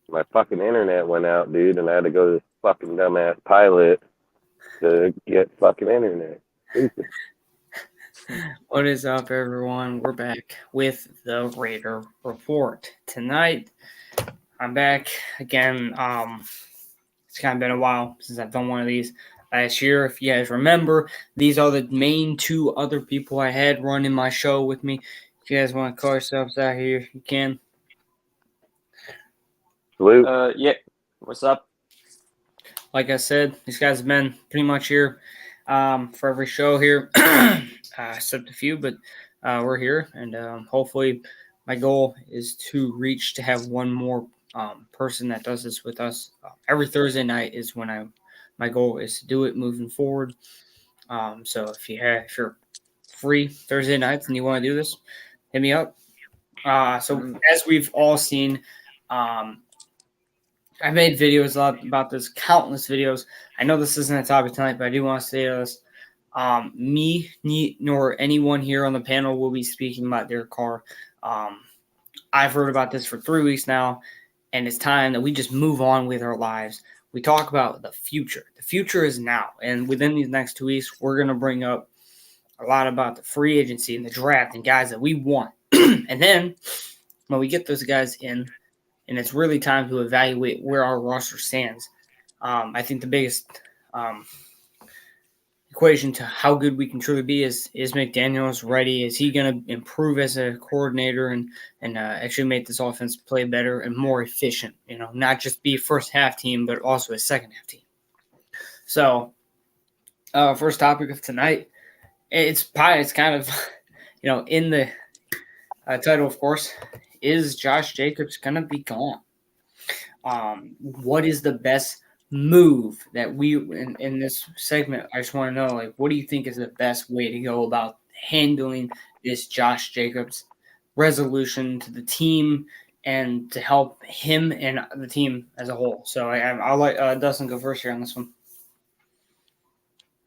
My fucking internet went out, dude, and I had to go to this fucking dumbass pilot to get fucking internet. Stupid. What is up, everyone? We're back with the Raider Report. Tonight, I'm back again. It's kind of been a while since I've done one of these last year. If you guys remember, these are the main two other people I had running my show with me. If you guys want to call yourselves out here, you can. Salute. Yeah. What's up? Like I said, these guys have been pretty much here for every show here, except a few, but we're here, and hopefully, my goal is to reach to have one more person that does this with us every Thursday night. Is when my goal is to do it moving forward. So if you're free Thursday nights and you want to do this, hit me up. So as we've all seen, I made videos a lot about this, countless videos. I know this isn't a topic tonight, but I do want to say this. Nor anyone here on the panel will be speaking about their car. I've heard about this for 3 weeks now, and it's time that we just move on with our lives. We talk about the future. The future is now, and within these next 2 weeks, we're going to bring up a lot about the free agency and the draft and guys that we want. And then when we get those guys in, and it's really time to evaluate where our roster stands. I think the biggest equation to how good we can truly be is McDaniels ready? Is he going to improve as a coordinator and actually make this offense play better and more efficient? You know, not just be a first half team, but also a second half team. So, first topic of tonight, it's kind of in the title, of course. Is Josh Jacobs going to be gone? What is the best move that we in this segment? I just want to know, like, what do you think is the best way to go about handling this Josh Jacobs resolution to the team and to help him and the team as a whole? So I'll let Dustin go first here on this one.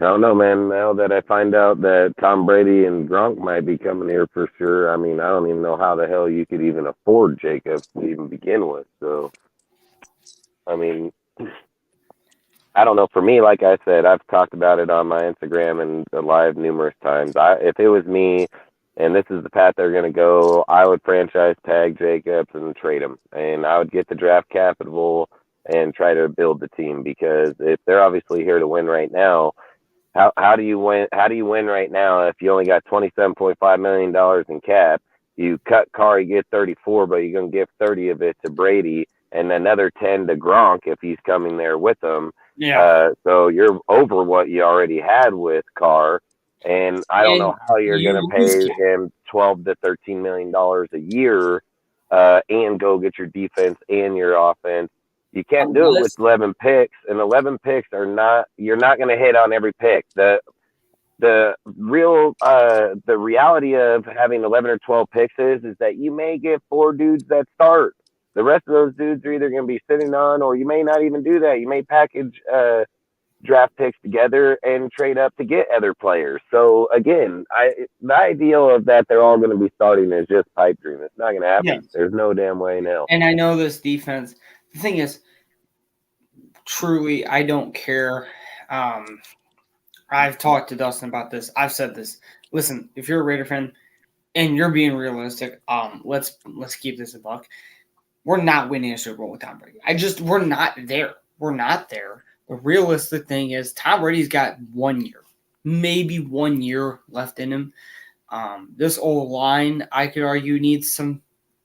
I don't know, man. Now that I find out that Tom Brady and Gronk might be coming here for sure, I mean, I don't even know how the hell you could even afford Jacobs to even begin with. So, I mean, I don't know. For me, like I said, I've talked about it on my Instagram and live numerous times. If it was me, and this is the path they're going to go, I would franchise tag Jacobs and trade him, and I would get the draft capital and try to build the team, because if they're obviously here to win right now, how do you win? How do you win right now if you only got $27.5 million in cap? You cut Carr, you get 34, but you're going to give 30 of it to Brady and another 10 to Gronk if he's coming there with them. Yeah. So you're over what you already had with Carr, and I don't know how you're going to pay him $12 to $13 million a year and go get your defense and your offense. You can't do it with 11 picks, and 11 picks are not. You're not going to hit on every pick. The reality of having 11 or 12 picks is that you may get 4 dudes that start. The rest of those dudes are either going to be sitting on, or you may not even do that. You may package draft picks together and trade up to get other players. So again, the ideal of that they're all going to be starting is just pipe dream. It's not going to happen. Yes. There's no damn way in hell. And I know this defense. The thing is, truly, I don't care. I've talked to Dustin about this. I've said this. Listen, if you're a Raider fan and you're being realistic, let's keep this a buck. We're not winning a Super Bowl with Tom Brady. We're not there. We're not there. The realistic thing is Tom Brady's got 1 year, maybe 1 year left in him. This old line, I could argue, needs some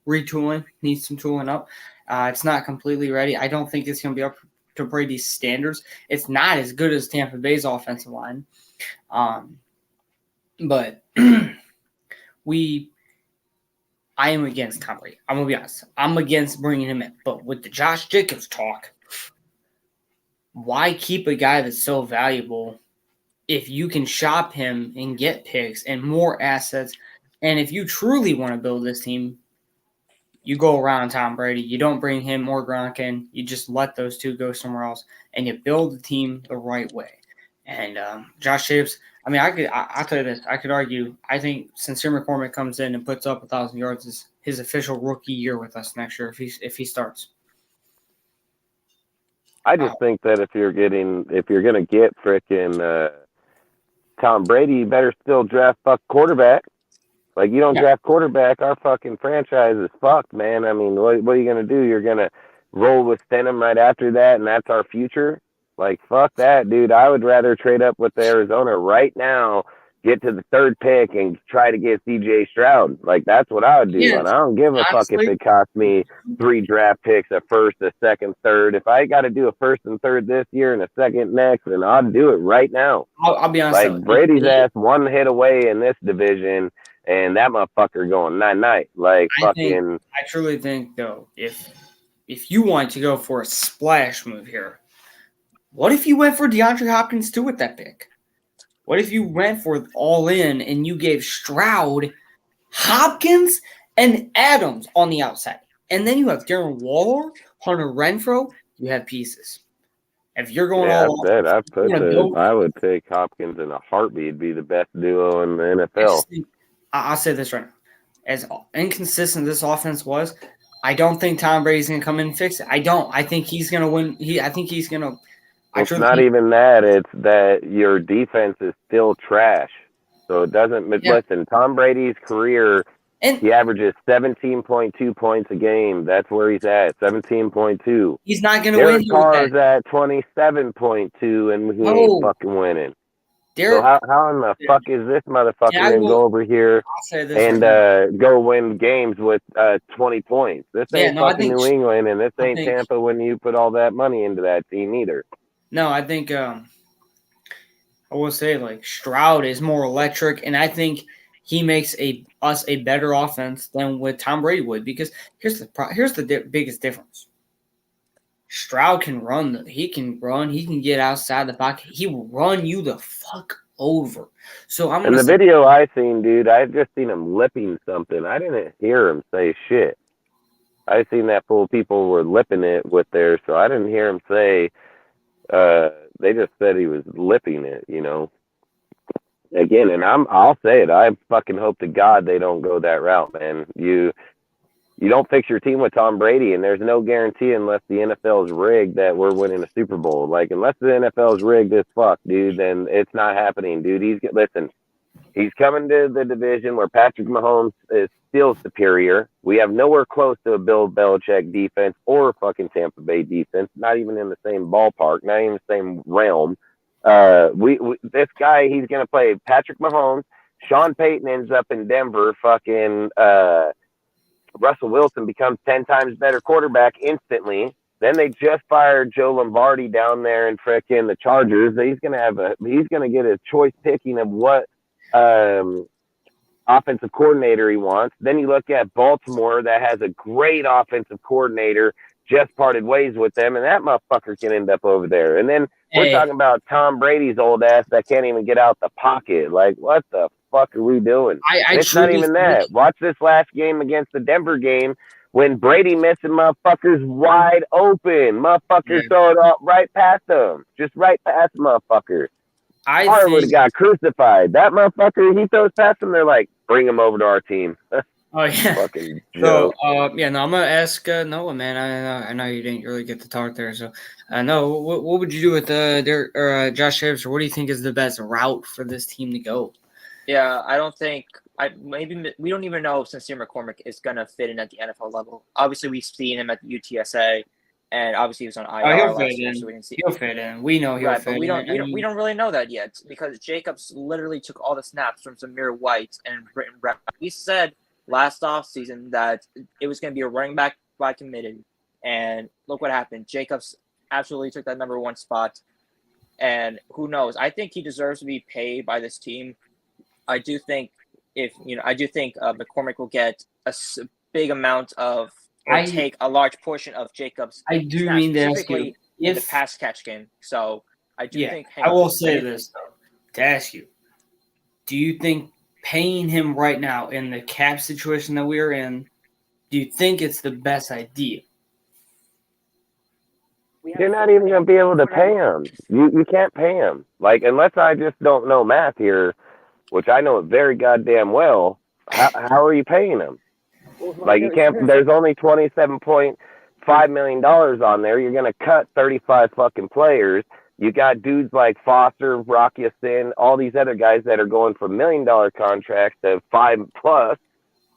retooling, needs some tooling up. It's not completely ready. I don't think it's going to be up to Brady's standards. It's not as good as Tampa Bay's offensive line. But I am against Tom Brady. I'm going to be honest. I'm against bringing him in. But with the Josh Jacobs talk, why keep a guy that's so valuable if you can shop him and get picks and more assets? And if you truly want to build this team, you go around Tom Brady. You don't bring him or Gronk in. You just let those two go somewhere else, and you build the team the right way. And Josh Jacobs, I mean, I'll tell you this. I could argue, I think Sincere McCormick comes in and puts up 1,000 yards is his official rookie year with us next year if he starts. I just Oh, think that if you're gonna get frickin' Tom Brady, you better still draft fuck quarterback. Like you don't yeah. draft quarterback, our fucking franchise is fucked, man. I mean, what are you gonna do? You're gonna roll with Stenham right after that, and that's our future. Like fuck that, dude. I would rather trade up with Arizona right now, get to the third pick, and try to get C.J. Stroud. Like that's what I would do, and Yes. I don't give a fuck if Honestly, it costs me 3 draft picks, a first, a second, third. If I got to do a first and third this year and a second next, then I'll do it right now. I'll be honest Like though. Brady's ass one hit away in this division, and that motherfucker going night night. Like fucking I truly think though, if you want to go for a splash move here, what if you went for DeAndre Hopkins too with that pick? What if you went for all in and you gave Stroud, Hopkins, and Adams on the outside? And then you have Darren Waller, Hunter Renfro, you have pieces. If you're going yeah, I've all said I've you're put gonna the go I would take Hopkins in a heartbeat. Be the best duo in the I NFL. just think I'll say this right now. As inconsistent this offense was, I don't think Tom Brady's gonna come in and fix it. I don't. I think he's gonna win. I think he's gonna. I Well, it's truly not think. even that. It's that your defense is still trash. So it doesn't. Yeah, Listen, Tom Brady's career, and he averages 17.2 points a game. That's where he's at, 17.2. he's not gonna win Derek here with that. Carr's at 27.2, and he ain't No, fucking winning. So Derek. how in the fuck is this And motherfucker I gonna will. go over here I'll say this right and now. go win games with 20 points? This Yeah, ain't no, I fucking think. New England, and this I ain't think. Tampa when you put all that money into that team either. No, I think. I will say like Stroud is more electric, and I think he makes us a better offense than what Tom Brady would. Because here's the biggest difference. Stroud can run. He can run. He can get outside the pocket. He will run you the fuck over. So I'm In gonna the say, video I seen, dude, I just seen him lipping something. I didn't hear him say shit. I seen that full people were lipping it with theirs, so I didn't hear him say. Uh, they just said he was lipping it, you know. Again, and I'll say it. I fucking hope to God they don't go that route, man. You don't fix your team with Tom Brady, and there's no guarantee unless the NFL's rigged that we're winning a Super Bowl. Like unless the NFL's rigged as fuck, dude, then it's not happening, dude. Listen. He's coming to the division where Patrick Mahomes is still superior. We have nowhere close to a Bill Belichick defense or a fucking Tampa Bay defense. Not even in the same ballpark. Not even the same realm. We this guy, he's gonna play Patrick Mahomes. Sean Payton ends up in Denver. Fucking Russell Wilson becomes 10 times better quarterback instantly. Then they just fired Joe Lombardi down there in frickin' the Chargers. He's gonna get a choice picking of what um, offensive coordinator he wants. Then you look at Baltimore that has a great offensive coordinator, just parted ways with them, and that motherfucker can end up over there. And then we're hey, talking about Tom Brady's old ass that can't even get out the pocket. Like, what the fuck are we doing? I And it's not truly even think, that. Watch this last game against the Denver game when Brady missing motherfuckers wide open. yeah, Motherfuckers throw it up right past them. Just right past motherfuckers. I Carr would have think. got crucified. That motherfucker, he throws past him. They're like, bring him over to our team. Oh yeah. Fucking So joke. yeah, no, I'm gonna ask Noah, man. I know you didn't really get to talk there. So no, what would you do with Josh Jacobs, or what do you think is the best route for this team to go? Yeah, I don't think we don't even know if Sincere McCormick is gonna fit in at the NFL level. Obviously, we've seen him at the UTSA, and obviously he was on Oh, IR he'll fit last year, so in. we didn't see. He'll fit in. We know he'll Right, but fit in. I we mean, don't really know that yet because Jacobs literally took all the snaps from Zamir White and Britton Brown. He said last offseason that it was going to be a running back by committee, and look what happened. Jacobs absolutely took that number one spot, and who knows? I think he deserves to be paid by this team. I do think I do think McCormick will get big amount of or I take a large portion of Jacobs' I do snaps, mean to ask you specifically in the if pass catch game. So I do yeah, think I him will say pay, this though to ask you: do you think paying him right now in the cap situation that we are in? Do you think it's the best idea? You're not even going to be able to pay him. You can't pay him. Like, unless I just don't know math here, which I know it very goddamn well, how are you paying him? Like, you can't, there's only $5 million on there. You're going to cut 35 fucking players. You got dudes like Foster, Rocky Sin, all these other guys that are going from $1 million contracts to 5+.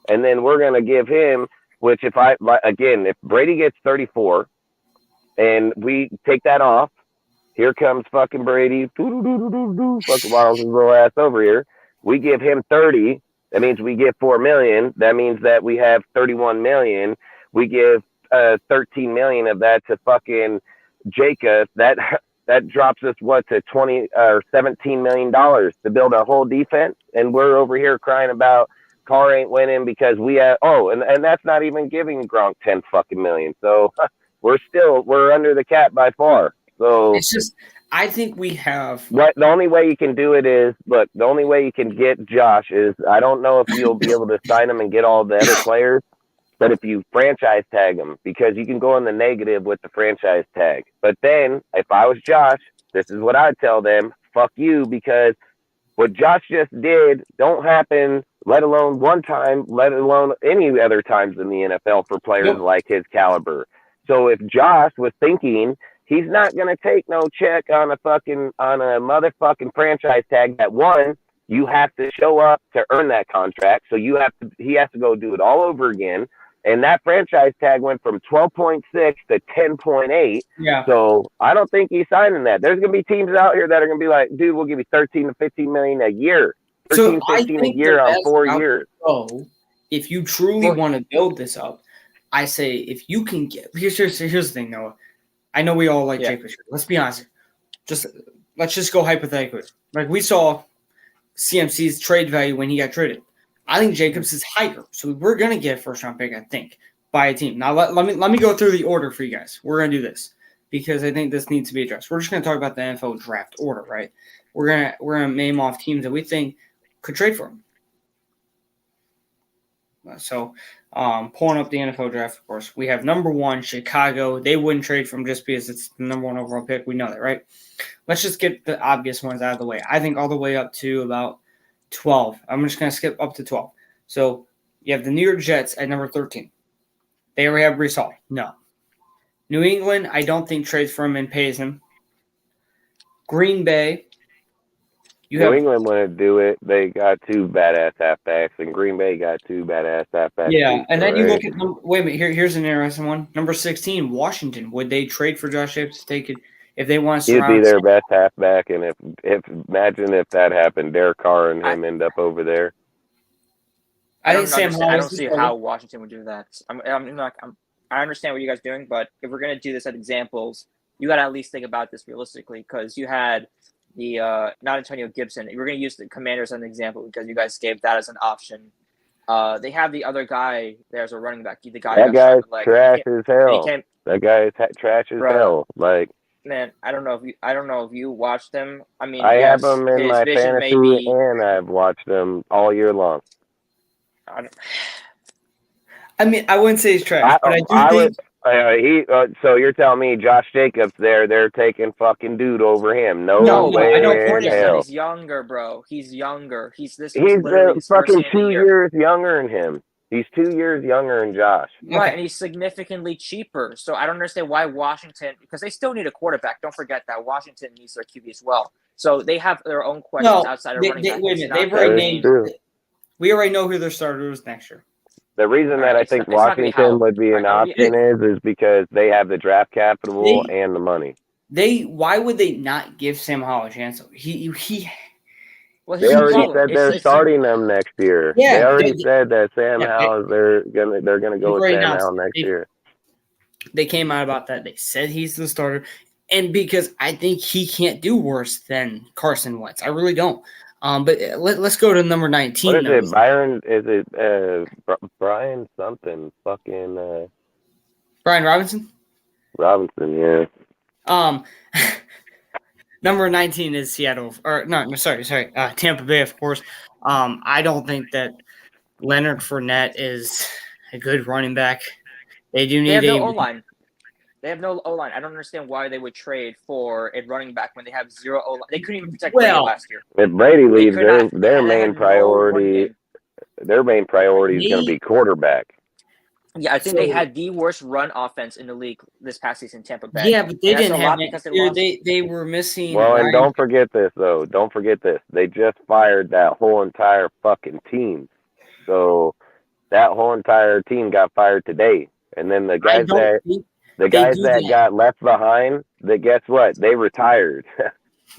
And then we're going to give him, which if Brady gets 34 and we take that off, here comes fucking Brady, fucking waddles his little ass over here. We give him 30. That means we get $4 million. That means that we have $31 million. We give $13 million of that to fucking Jacob. That drops us to $20 or $17 million to build a whole defense, and we're over here crying about Carr ain't winning because we have. Oh, and that's not even giving Gronk 10 fucking million. So we're under the cap by far. So it's just, I think we have. What the only way you can do it is, look, the only way you can get Josh is, I don't know if you'll be able to sign him and get all the other players, but if you franchise tag him, because you can go in the negative with the franchise tag. But then, if I was Josh, this is what I'd tell them: fuck you, because what Josh just did don't happen, let alone one time, let alone any other times in the NFL for players like his caliber. So if Josh was thinking he's not going to take no check on a motherfucking franchise tag, that one, you have to show up to earn that contract. So he has to go do it all over again. And that franchise tag went from 12.6 to 10.8. Yeah. So I don't think he's signing that. There's going to be teams out here that are going to be like, dude, we'll give you 13 to 15 million a year. 13, 15 a year on 4 years. So if you truly want to build this up, I say if you can get – here's the thing, Noah. I know we all like Jake Fisher. Let's be honest. Let's just go hypothetically. Like we saw CMC's trade value when he got traded. I think Jacobs is higher, so we're gonna get a first round pick, I think, by a team. Now let me go through the order for you guys. We're gonna do this because I think this needs to be addressed. We're just gonna talk about the NFL draft order, right? We're gonna name off teams that we think could trade for him. So, pulling up the NFL draft, of course, we have number 1, Chicago. They wouldn't trade for him just because it's the number 1 overall pick. We know that, right? Let's just get the obvious ones out of the way. I think all the way up to about 12. I'm just going to skip up to 12. So, you have the New York Jets at number 13. They already have Breece Hall. No. New England, I don't think trades for him and pays him. Green Bay. New England wouldn't do it. They got 2 badass halfbacks, and Green Bay got 2 badass halfbacks. Yeah, and then you look at wait a minute. Here's an interesting one. Number 16, Washington. Would they trade for Josh Jacobs if they want to surround? He'd be their best halfback, and if imagine if that happened, Derek Carr and him end up over there. I don't see how Washington would do that. I understand what you guys are doing, but if we're gonna do this at examples, you got to at least think about this realistically, because you had the not Antonio Gibson. We're going to use the Commanders as an example because you guys gave that as an option. They have the other guy there as a running back. The guy that guy's trash as hell. That guy's trash as hell. Like, man, I don't know if you watched him. I mean, I have him in my fantasy, and I've watched him all year long. I mean, I wouldn't say he's trash, but I do think. So you're telling me Josh Jacobs they're taking fucking dude over him? No way. I don't think so. He's younger, bro. He's younger. He's fucking 2 years younger than him. He's 2 years younger than Josh. Right, and he's significantly cheaper. So I don't understand why Washington, because they still need a quarterback. Don't forget that Washington needs their QB as well. So they have their own questions outside of running back. Wait a minute. They've already named. We already know who their starter is next year. The reason that I think Washington would be an option is because they have the draft capital and the money. Why would they not give Sam Howell a chance? They already said they're starting them next year. Yeah, they already said that Sam Howell they're gonna go with Sam Howell next year. They came out about that. They said he's the starter, and because I think he can't do worse than Carson Wentz. I really don't. But let's go to number 19. What is it, Byron? Is it Brian something? Fucking Brian Robinson? Robinson, yeah. Number 19 is Seattle. Or no, sorry. Tampa Bay, of course. I don't think that Leonard Fournette is a good running back. They do need no O-line. They have no O-line. I don't understand why they would trade for a running back when they have zero O-line. They couldn't even protect Brady last year. If Brady leaves, their main priority is going to be quarterback. Yeah, I think they had the worst run offense in the league this past season, Tampa Bay. Yeah, but they And that's didn't a have lot because they dude, lost. they were missing Well, and Ryan. don't forget this though. Don't forget this. They just fired that whole entire fucking team. So that whole entire team got fired today. And then the I guys don't think they do that that. got left behind, that guess what? They retired.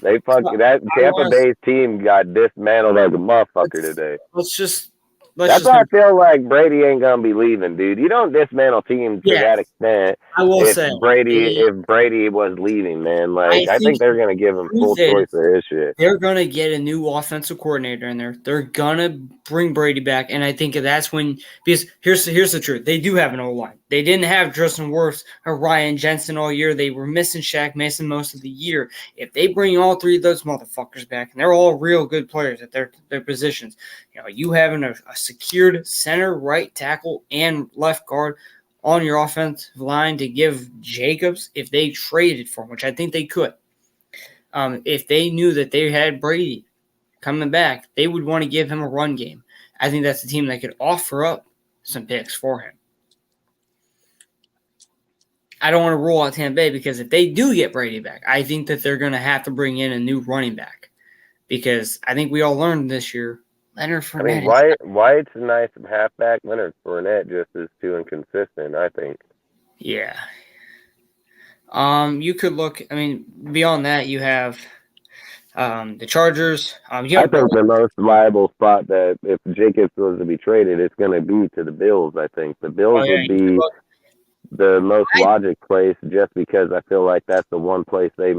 They fucking that Tampa Bay's team got dismantled like a motherfucker today. Let's That's why I feel like Brady ain't gonna be leaving, dude. You don't dismantle teams to that extent. I will say If Brady was leaving, man, like I think they're gonna give him full choice of his shit. They're gonna get a new offensive coordinator in there. They're gonna bring Brady back, and I think that's when, because here's the truth: they do have an O line. They didn't have Justin Wirfs or Ryan Jensen all year. They were missing Shaq Mason most of the year. If they bring all three of those motherfuckers back, and they're all real good players at their positions, you having a secured center, right tackle, and left guard on your offensive line to give Jacobs, if they traded for him, which I think they could. If they knew that they had Brady coming back, they would want to give him a run game. I think that's the team that could offer up some picks for him. I don't want to rule out Tampa Bay, because if they do get Brady back, I think that they're going to have to bring in a new running back, because I think we all learned this year, Leonard Fournette. I mean, White's a nice halfback. Leonard Fournette just is too inconsistent, I think. Yeah. You could look. I mean, beyond that, you have the Chargers. I think the most viable spot that if Jacobs was to be traded, it's going to be to the Bills. I think the Bills would be the most logic place, just because I feel like that's the one place they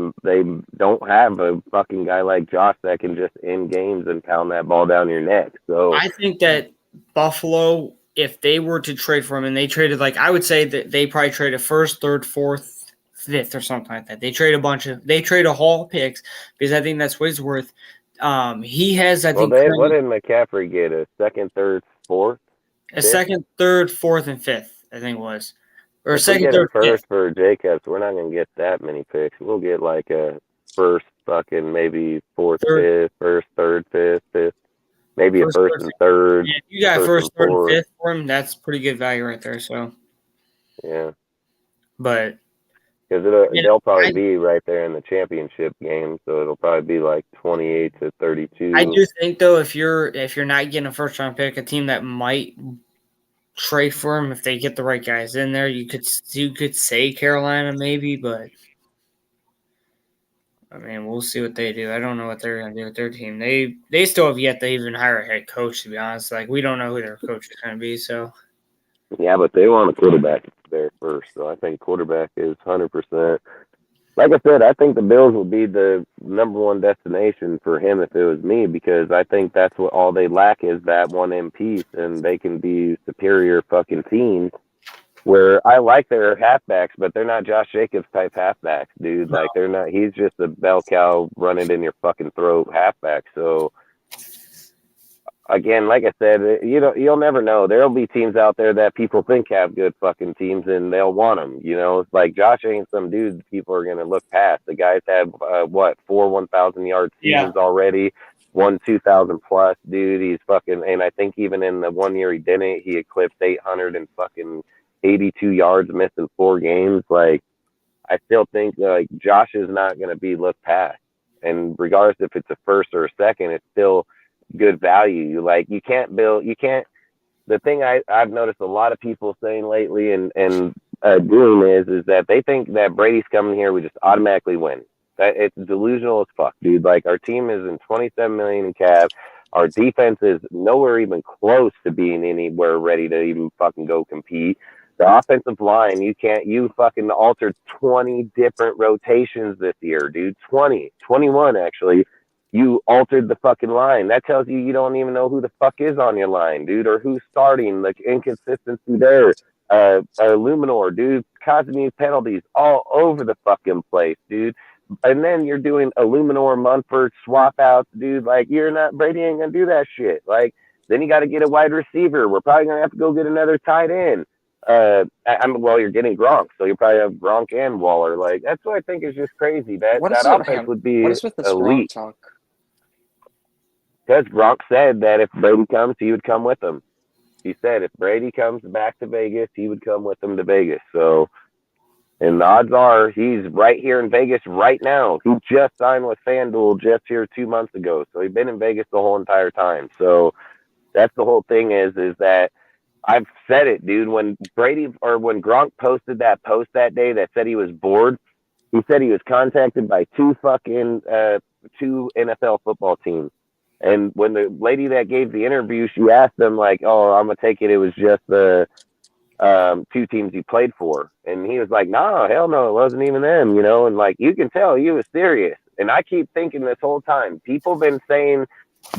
don't have a fucking guy like Josh that can just end games and pound that ball down your neck. So I think that Buffalo, if they were to trade for him, and they traded, like, I would say that they probably trade a first, third, fourth, fifth, or something like that. They trade a haul of picks, because I think that's what he's worth. He has, I think, what did McCaffrey get? A second, third, fourth? A second, third, fourth, and fifth, I think it was. Or if second, we get third, a first fifth. for Jacobs, we're not gonna get that many picks. We'll get like a first, fucking maybe fourth, fifth, first, third, fifth, maybe first, a first and third. Yeah, if you got first, third, and fifth for him, that's pretty good value right there. So yeah, but because they'll probably be right there in the championship game, so it'll probably be like 28 to 32. I do think, though, if you're not getting a first round pick, a team that might trade for him if they get the right guys in there, you could say Carolina maybe, but I mean, we'll see what they do. I don't know what they're going to do with their team. They still have yet to even hire a head coach, to be honest. Like, we don't know who their coach is going to be. So yeah, but they want a quarterback there first, so I think quarterback is 100%. Like I said, I think the Bills would be the number one destination for him if it was me, because I think that's what all they lack is that one in piece, and they can be superior fucking teams. Where I like their halfbacks, but they're not Josh Jacobs type halfbacks, dude. No. Like they're not. He's just a bell cow, run it in your fucking throat halfback. So again, like I said, you'll never know. There'll be teams out there that people think have good fucking teams, and they'll want them. Like Josh ain't some dude people are gonna look past. The guy's had 4 1,000-yard seasons already, 2,000 plus, dude. He's fucking, and I think even in the 1 year he didn't, he eclipsed 800 and fucking 82 yards, missing 4 games. Like, I still think like Josh is not going to be looked past, and regardless if it's a first or a second, it's still good value. Like, you can't. The thing I've noticed a lot of people saying lately and doing is that they think that Brady's coming here, we just automatically win. That it's delusional as fuck, dude. Like, our team is in 27 million in cap. Our defense is nowhere even close to being anywhere ready to even fucking go compete. The offensive line, you fucking altered 20 different rotations this year, dude. 21 actually. You altered the fucking line. That tells you don't even know who the fuck is on your line, dude, or who's starting. Like, inconsistency there. Luminor, dude, causing these penalties all over the fucking place, dude. And then you're doing a Luminor Munford swap outs, dude. Like, Brady ain't gonna do that shit. Like, then you got to get a wide receiver. We're probably gonna have to go get another tight end. You're getting Gronk, so you probably have Gronk and Waller. Like, that's what I think is just crazy. That offense would be what is with this elite. Gronk talk? Because Gronk said that if Brady comes, he would come with him. He said if Brady comes back to Vegas, he would come with him to Vegas. So, and the odds are he's right here in Vegas right now. He just signed with FanDuel just here 2 months ago. So he's been in Vegas the whole entire time. So that's the whole thing is that I've said it, dude. When Brady or when Gronk posted that post that day that said he was bored, he said he was contacted by two NFL football teams. And when the lady that gave the interview, she asked them like, "Oh, I'm gonna take it. It was just the two teams he played for," and he was like, "No, hell no, it wasn't even them," And like you can tell he was serious. And I keep thinking this whole time, people been saying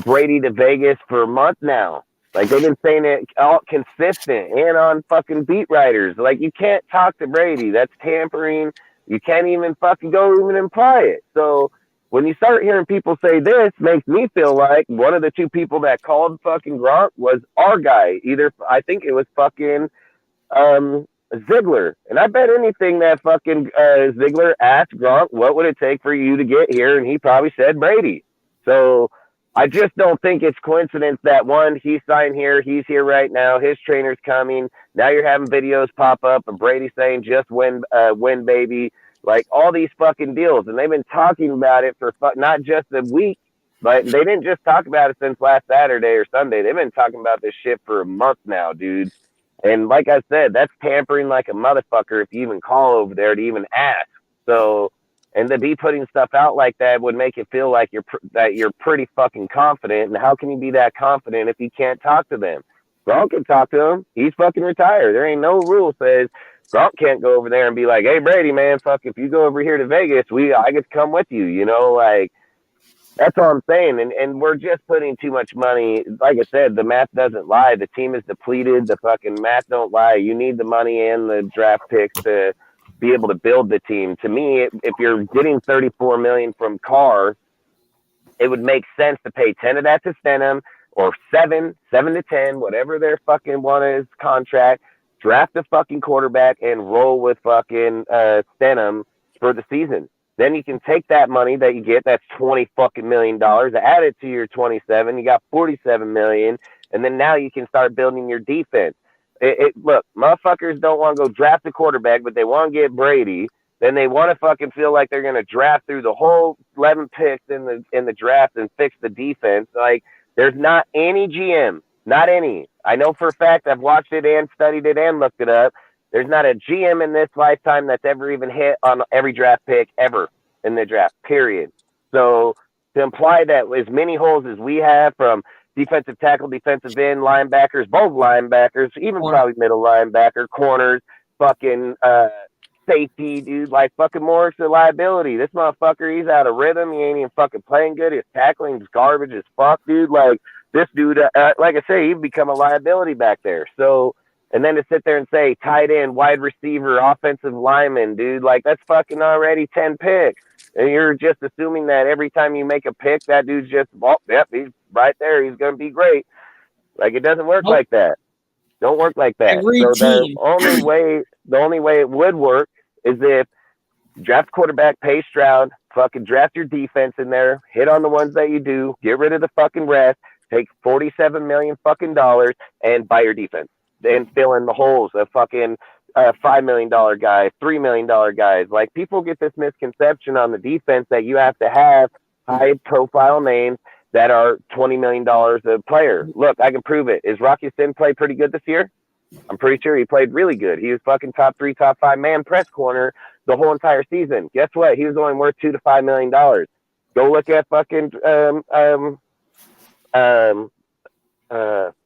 Brady to Vegas for a month now. Like they've been saying it all consistent and on fucking beat writers. Like you can't talk to Brady. That's tampering. You can't even fucking go even imply it. So when you start hearing people say this, makes me feel like one of the two people that called fucking Gronk was our guy. Either I think it was fucking Ziegler. And I bet anything that fucking Ziegler asked Gronk, what would it take for you to get here? And he probably said Brady. So I just don't think it's coincidence that one, he signed here, he's here right now, his trainer's coming. Now you're having videos pop up of Brady saying just win, baby. Like all these fucking deals. And they've been talking about it for not just a week, but they didn't just talk about it since last Saturday or Sunday. They've been talking about this shit for a month now, dude. And like I said, that's tampering like a motherfucker if you even call over there to even ask. So, and to be putting stuff out like that would make it feel like you're pretty fucking confident. And how can you be that confident if you can't talk to them? Gronk can talk to him. He's fucking retired. There ain't no rule says Gronk can't go over there and be like, "Hey Brady, man, fuck, if you go over here to Vegas, I get to come with you." Like that's all I'm saying. And we're just putting too much money. Like I said, the math doesn't lie. The team is depleted. The fucking math don't lie. You need the money and the draft picks to be able to build the team. To me, if you're getting $34 million from Carr, it would make sense to pay 10 of that to Stenham or 7 to 10, whatever their fucking one is contract, draft a fucking quarterback and roll with fucking Stenham for the season. Then you can take that money that you get, that's $20 million, add it to your 27, you got 47 million, and then now you can start building your defense. Look, motherfuckers don't want to go draft a quarterback, but they want to get Brady. Then they want to fucking feel like they're going to draft through the whole 11 picks in the draft and fix the defense. Like there's not any GM, not any. I know for a fact I've watched it and studied it and looked it up. There's not a GM in this lifetime that's ever even hit on every draft pick ever in the draft, period. So to imply that as many holes as we have from defensive tackle, defensive end, linebackers, both linebackers, even probably middle linebacker, corners, fucking safety, dude, like fucking Morris a liability. This motherfucker, he's out of rhythm. He ain't even fucking playing good. His tackling's garbage as fuck, dude. Like this dude, like I say, he'd become a liability back there. So, and then to sit there and say tight end, wide receiver, offensive lineman, dude, like that's fucking already 10 picks. And you're just assuming that every time you make a pick, that dude's just, oh, yep, he's right there. He's going to be great. Like it doesn't work like that. Don't work like that. So the only way it would work is if draft quarterback, pay Stroud, fucking draft your defense in there, hit on the ones that you do, get rid of the fucking rest, take 47 million fucking dollars and buy your defense. Then fill in the holes of fucking $5 million guys, $3 million guys. Like people get this misconception on the defense that you have to have high profile names that are $20 million a player. Look, I can prove it. Is Rocky Sin play pretty good this year? I'm pretty sure he played really good. He was fucking top 3, top 5 man press corner the whole entire season. Guess what? He was only worth $2 to $5 million. Go look at fucking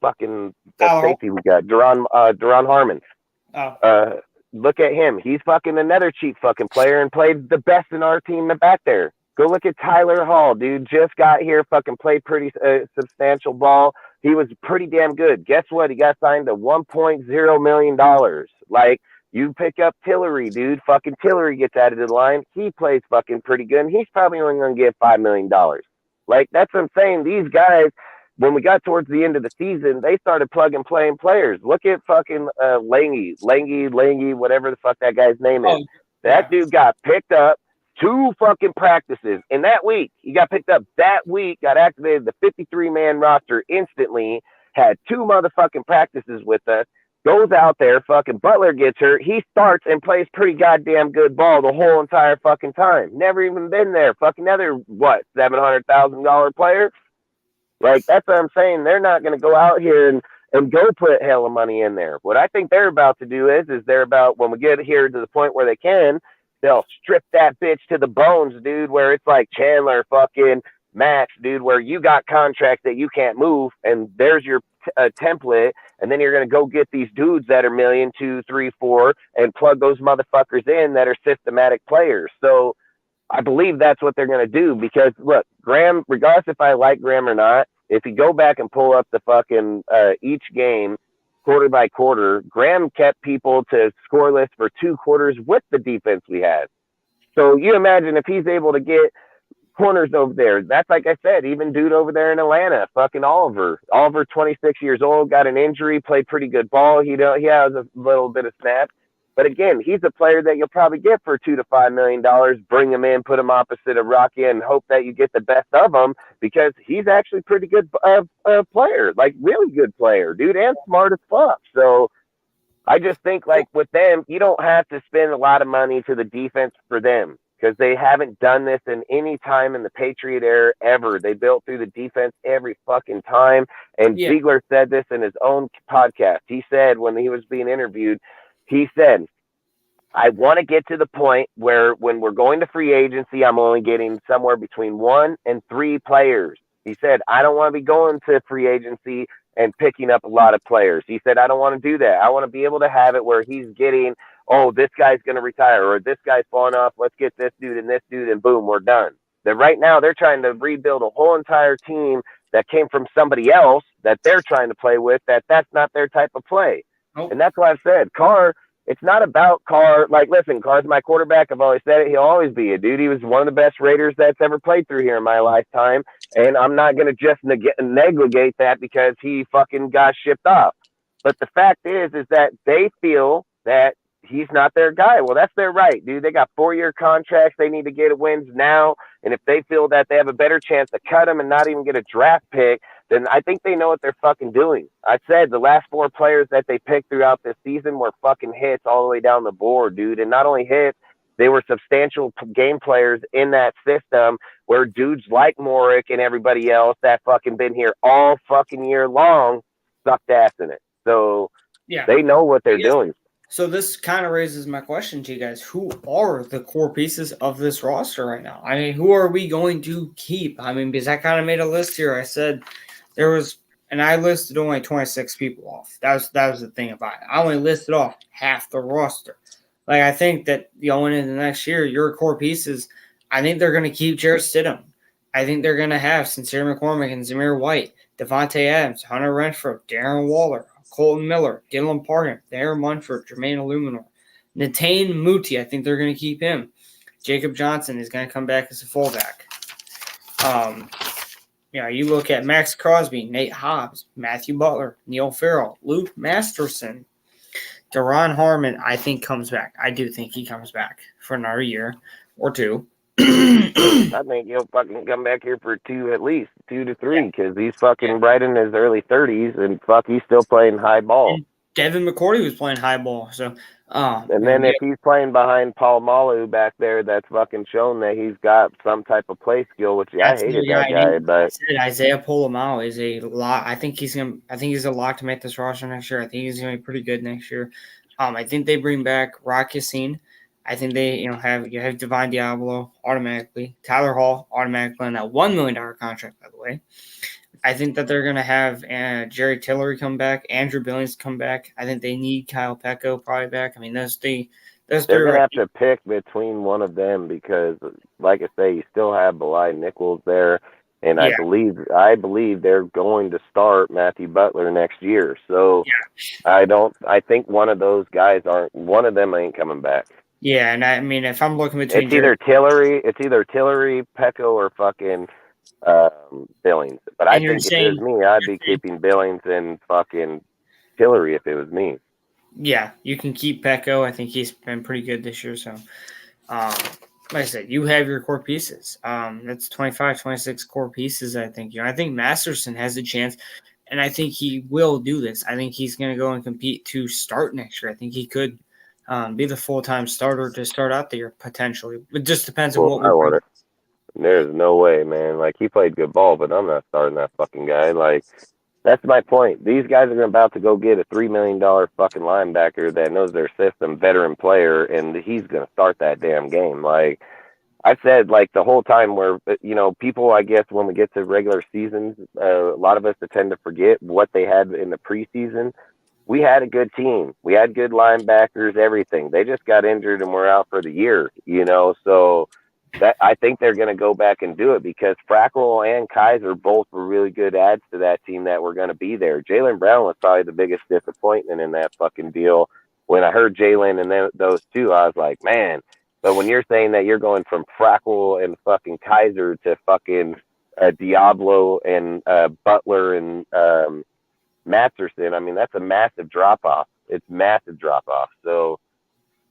fucking the safety we got, Duron Harmon. Look at him. He's fucking another cheap fucking player and played the best in our team back there. Go look at Tyler Hall, dude. Just got here, fucking played pretty substantial ball. He was pretty damn good. Guess what? He got signed to $1.0 million. Like, you pick up Tillery, dude. Fucking Tillery gets added to the line. He plays fucking pretty good. And he's probably only going to get $5 million. Like, that's what I'm saying. These guys, when we got towards the end of the season, they started playing players. Look at fucking Langy, whatever the fuck that guy's name is. That dude got picked up 2 fucking practices. In that week, he got picked up that week, got activated the 53-man roster instantly, had 2 motherfucking practices with us, goes out there, fucking Butler gets hurt, he starts and plays pretty goddamn good ball the whole entire fucking time. Never even been there. Fucking other, what, $700,000 player? Like, that's what I'm saying. They're not going to go out here and go put hella money in there. What I think they're about to do is they're about, when we get here to the point where they can, they'll strip that bitch to the bones, dude, where it's like Chandler fucking Max, dude, where you got contracts that you can't move, and there's your template, and then you're going to go get these dudes that are million, two, three, four, and plug those motherfuckers in that are systematic players. So I believe that's what they're going to do because, look, Graham, regardless if I like Graham or not, if you go back and pull up the fucking each game quarter by quarter, Graham kept people to scoreless for 2 quarters with the defense we had. So you imagine if he's able to get corners over there. That's like I said, even dude over there in Atlanta, fucking Oliver. Oliver, 26 years old, got an injury, played pretty good ball. He has a little bit of snap. But again, he's a player that you'll probably get for $2 to $5 million. Bring him in, put him opposite of Rocky, and hope that you get the best of him because he's actually pretty good player, like really good player, dude, and smart as fuck. So I just think like with them, you don't have to spend a lot of money to the defense for them because they haven't done this in any time in the Patriot era ever. They built through the defense every fucking time. And Ziegler said this in his own podcast. He said when he was being interviewed, he said, I want to get to the point where when we're going to free agency, I'm only getting somewhere between 1 and 3 players. He said, I don't want to be going to free agency and picking up a lot of players. He said, I don't want to do that. I want to be able to have it where he's getting, oh, this guy's going to retire or this guy's falling off. Let's get this dude and boom, we're done. That right now they're trying to rebuild a whole entire team that came from somebody else that they're trying to play with, that's not their type of play. Oh. And that's why I've said Carr, it's not about Carr. Like, listen, Carr's my quarterback. I've always said it. He'll always be a dude. He was one of the best Raiders that's ever played through here in my lifetime. And I'm not going to just negligate that because he fucking got shipped off. But the fact is that they feel that he's not their guy. Well, that's their right, dude. They got 4-year contracts. They need to get wins now. And if they feel that they have a better chance to cut him and not even get a draft pick, then I think they know what they're fucking doing. I said the last 4 players that they picked throughout this season were fucking hits all the way down the board, dude. And not only hits, they were substantial game players in that system where dudes like Morick and everybody else that fucking been here all fucking year long sucked ass in it. So they know what they're doing. So this kind of raises my question to you guys. Who are the core pieces of this roster right now? I mean, who are we going to keep? I mean, because I kind of made a list here. I said there was, and I listed only 26 people off. That was the thing about it. I only listed off half the roster. Like, I think that going into the next year, your core pieces, I think they're going to keep Jarrett Stidham. I think they're going to have Sincere McCormick and Zamir White, Devontae Adams, Hunter Renfrow, Darren Waller, Colton Miller, Dylan Parton, Darren Munford, Jermaine Illuminor, Netane Muti. I think they're going to keep him. Jacob Johnson is going to come back as a fullback. You look at Max Crosby, Nate Hobbs, Matthew Butler, Neil Farrell, Luke Masterson, Deron Harmon, I think comes back. I do think he comes back for another year or 2. I think he'll fucking come back here for 2 at least, 2 to 3, because he's fucking right in his early 30s, and he's still playing high ball. And Devin McCourty was playing high ball, so. And then if he's playing behind Paul Malu back there, that's fucking shown that he's got some type of play skill, which I hated that guy. But Isaiah Polamalu is a lot. I think he's a lock to make this roster next year. I think he's gonna be pretty good next year. I think they bring back Rock Ya-Sin. I think they, have Divine Diablo automatically, Tyler Hall automatically on that $1 million contract, by the way. I think that they're going to have Jerry Tillery come back, Andrew Billings come back. I think they need Kyle Pecco probably back. I mean, they're going to have to pick between one of them because, like I say, you still have Belai Nichols there, and I believe they're going to start Matthew Butler next year. So I think one of those guys one of them ain't coming back. Yeah, and I mean, if I'm looking between, it's either Tillery, Pecco, or fucking Billings. But I think if it was me, I'd be keeping Billings and fucking Tillery if it was me. Yeah, you can keep Pecco. I think he's been pretty good this year. So, like I said, you have your core pieces. That's 25, 26 core pieces, I think. I think Masterson has a chance and I think he will do this. I think he's going to go and compete to start next year. I think he could be the full-time starter to start out the year potentially. It just depends on Well, what I we want bring. it. There's no way, man. Like, he played good ball, but I'm not starting that fucking guy. Like, that's my point. These guys are about to go get a $3 million fucking linebacker that knows their system, veteran player, and he's gonna start that damn game. Like, I said, like, the whole time where, people, I guess, when we get to regular seasons, a lot of us tend to forget what they had in the preseason. We had a good team. We had good linebackers, everything. They just got injured and we're out for the year. So that I think they're going to go back and do it because Frackel and Kaiser both were really good adds to that team that were going to be there. Jalen Brown was probably the biggest disappointment in that fucking deal. When I heard Jalen and then those two, I was like, man. But when you're saying that you're going from Frackel and fucking Kaiser to fucking Diablo and Butler and Masterson, I mean, that's a massive drop off. It's massive drop off. So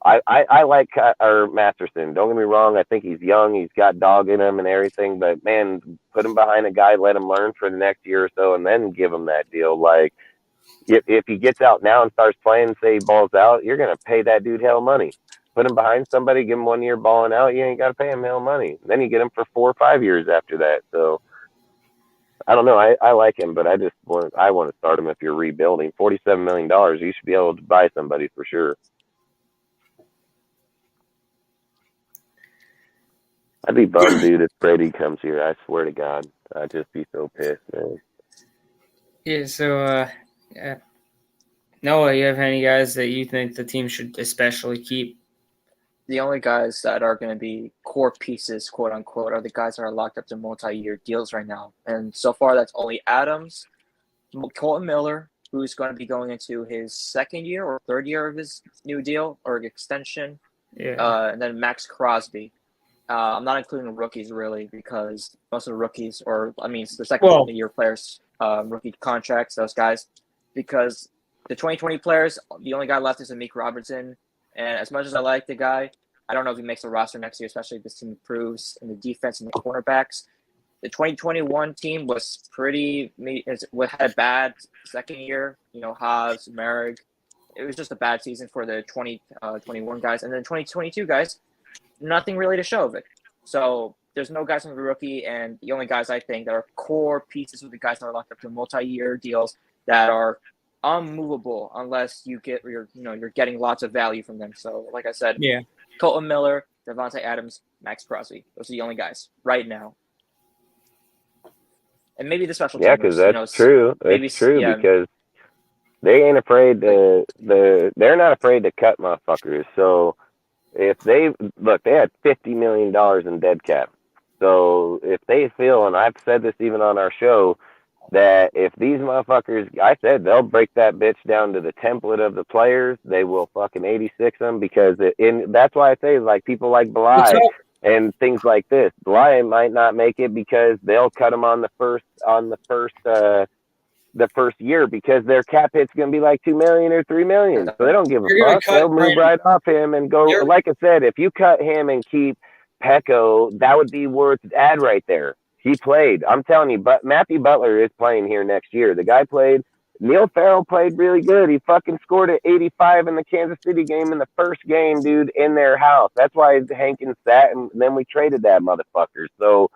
I like our Masterson. Don't get me wrong. I think he's young. He's got dog in him and everything. But man, put him behind a guy, let him learn for the next year or so, and then give him that deal. Like if he gets out now and starts playing, say he balls out, you're gonna pay that dude hell money. Put him behind somebody, give him 1 year balling out. You ain't got to pay him hell money. Then you get him for 4 or 5 years after that. So I don't know. I like him, but I want to start him if you're rebuilding. $47 million, you should be able to buy somebody for sure. I'd be bummed, dude, if Brady comes here. I swear to God, I'd just be so pissed, man. Yeah. So, yeah. Noah, you have any guys that you think the team should especially keep? The only guys that are going to be core pieces, quote unquote, are the guys that are locked up to multi-year deals right now. And so far, that's only Adams, Colton Miller, who's going to be going into his second year or third year of his new deal or extension, Yeah. and then Max Crosby. I'm not including the rookies really because most of the rookies, the second year players, rookie contracts, those guys, because the 2020 players, the only guy left is Amik Robertson. And as much as I like the guy, I don't know if he makes the roster next year, especially if this team improves in the defense and the cornerbacks. The 2021 team was had a bad second year. Haas, Merrick. It was just a bad season for the 2021 guys. And then 2022 guys, nothing really to show of it. So there's no guys from the rookie, and the only guys I think that are core pieces with the guys that are locked up to multi-year deals that are unmovable unless you're getting lots of value from them. So like I said, Yeah. Colton Miller, Devontae Adams, Max Crosby. Those are the only guys right now. And maybe the special teamers. Yeah, because that's true. It's true because they ain't afraid to they're not afraid to cut motherfuckers. So if they had $50 million in dead cap. So if they feel, and I've said this even on our show, that if these motherfuckers, I said they'll break that bitch down to the template of the players, they will fucking 86 them because that's why I say like people like Bly and things like this. Bly might not make it because they'll cut him on the first year because their cap hit's going to be like 2 million or 3 million. So they don't give a fuck. They'll move right off him and go. Like I said, if you cut him and keep Pecco, that would be worth ad right there. He played. I'm telling you, but Matthew Butler is playing here next year. The guy played. Neil Farrell played really good. He fucking scored at 85 in the Kansas City game in the first game, dude, in their house. That's why Hankins sat, and then we traded that motherfucker. So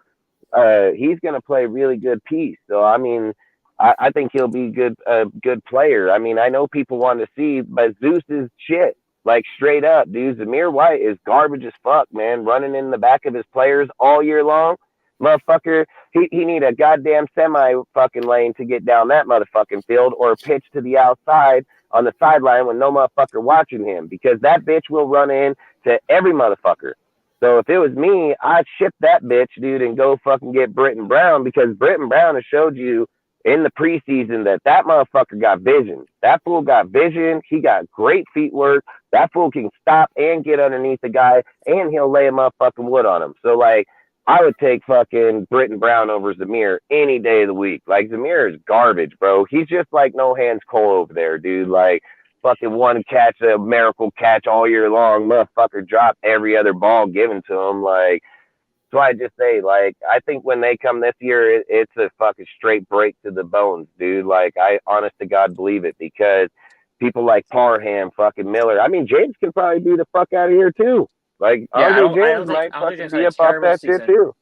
he's going to play really good piece. So I mean, I think he'll be a good player. I mean, I know people want to see, but Zeus is shit. Like straight up, dude. Zamir White is garbage as fuck, man. Running in the back of his players all year long, motherfucker. He need a goddamn semi fucking lane to get down that motherfucking field, or pitch to the outside on the sideline with no motherfucker watching him, because that bitch will run in to every motherfucker. So if it was me, I'd ship that bitch, dude, and go fucking get Britton Brown, because Britton Brown has showed you in the preseason that motherfucker got vision. That fool got vision. He got great feet work. That fool can stop and get underneath the guy, and he'll lay a motherfucking wood on him. So, like, I would take fucking Britton Brown over Zamir any day of the week. Like, Zamir is garbage, bro. He's just like no hands Cole over there, dude. Like, fucking one catch, a miracle catch all year long. Motherfucker dropped every other ball given to him. Like, why I just say, like, I think when they come this year, it's a fucking straight break to the bones, dude. Like, I honest to God believe it because people like Parham, fucking Miller. I mean, James can probably be the fuck out of here too. Like, Yeah, Andre I James don't think might Andre fucking James had be a up off terrible that shit season. too.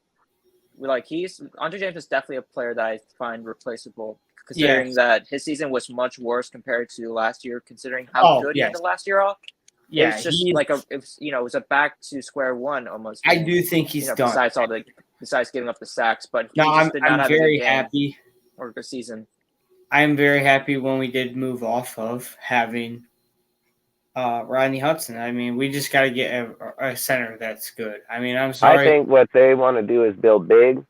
Like Andre James is definitely a player that I find replaceable, considering Yes. that his season was much worse compared to last year. Considering how Oh, good he yes. ended last year off, it Yeah, was just like it was a back to square one almost. For I him, do think he's done. Besides giving up the sacks, but he No, just did not I'm have a good very game happy. or a good season. I am very happy when we did move off of having Rodney Hudson. I mean, we just got to get a center that's good. I mean, I'm I sorry. think what they want to do is build big,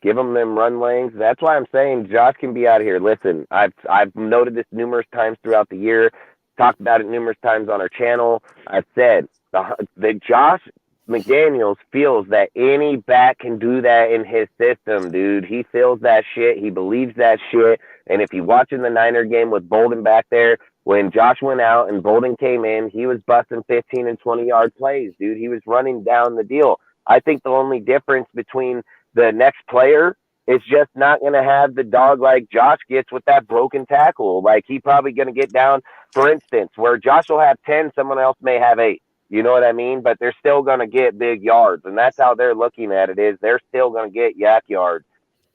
give them run lanes. That's why I'm saying Josh can be out of here. Listen, I've noted this numerous times throughout the year, talked about it numerous times on our channel. I've said the Josh McDaniels feels that any back can do that in his system, dude. He feels that shit. He believes that shit. And if you watching the Niner game with Bolden back there, when Josh went out and Bolden came in, he was busting 15 and 20-yard plays, dude. He was running down the deal. I think the only difference between the next player is just not going to have the dog like Josh gets with that broken tackle. Like, he probably going to get down, for instance, where Josh will have 10, someone else may have 8. You know what I mean? But they're still going to get big yards. And that's how they're looking at it, is they're still going to get yak yards.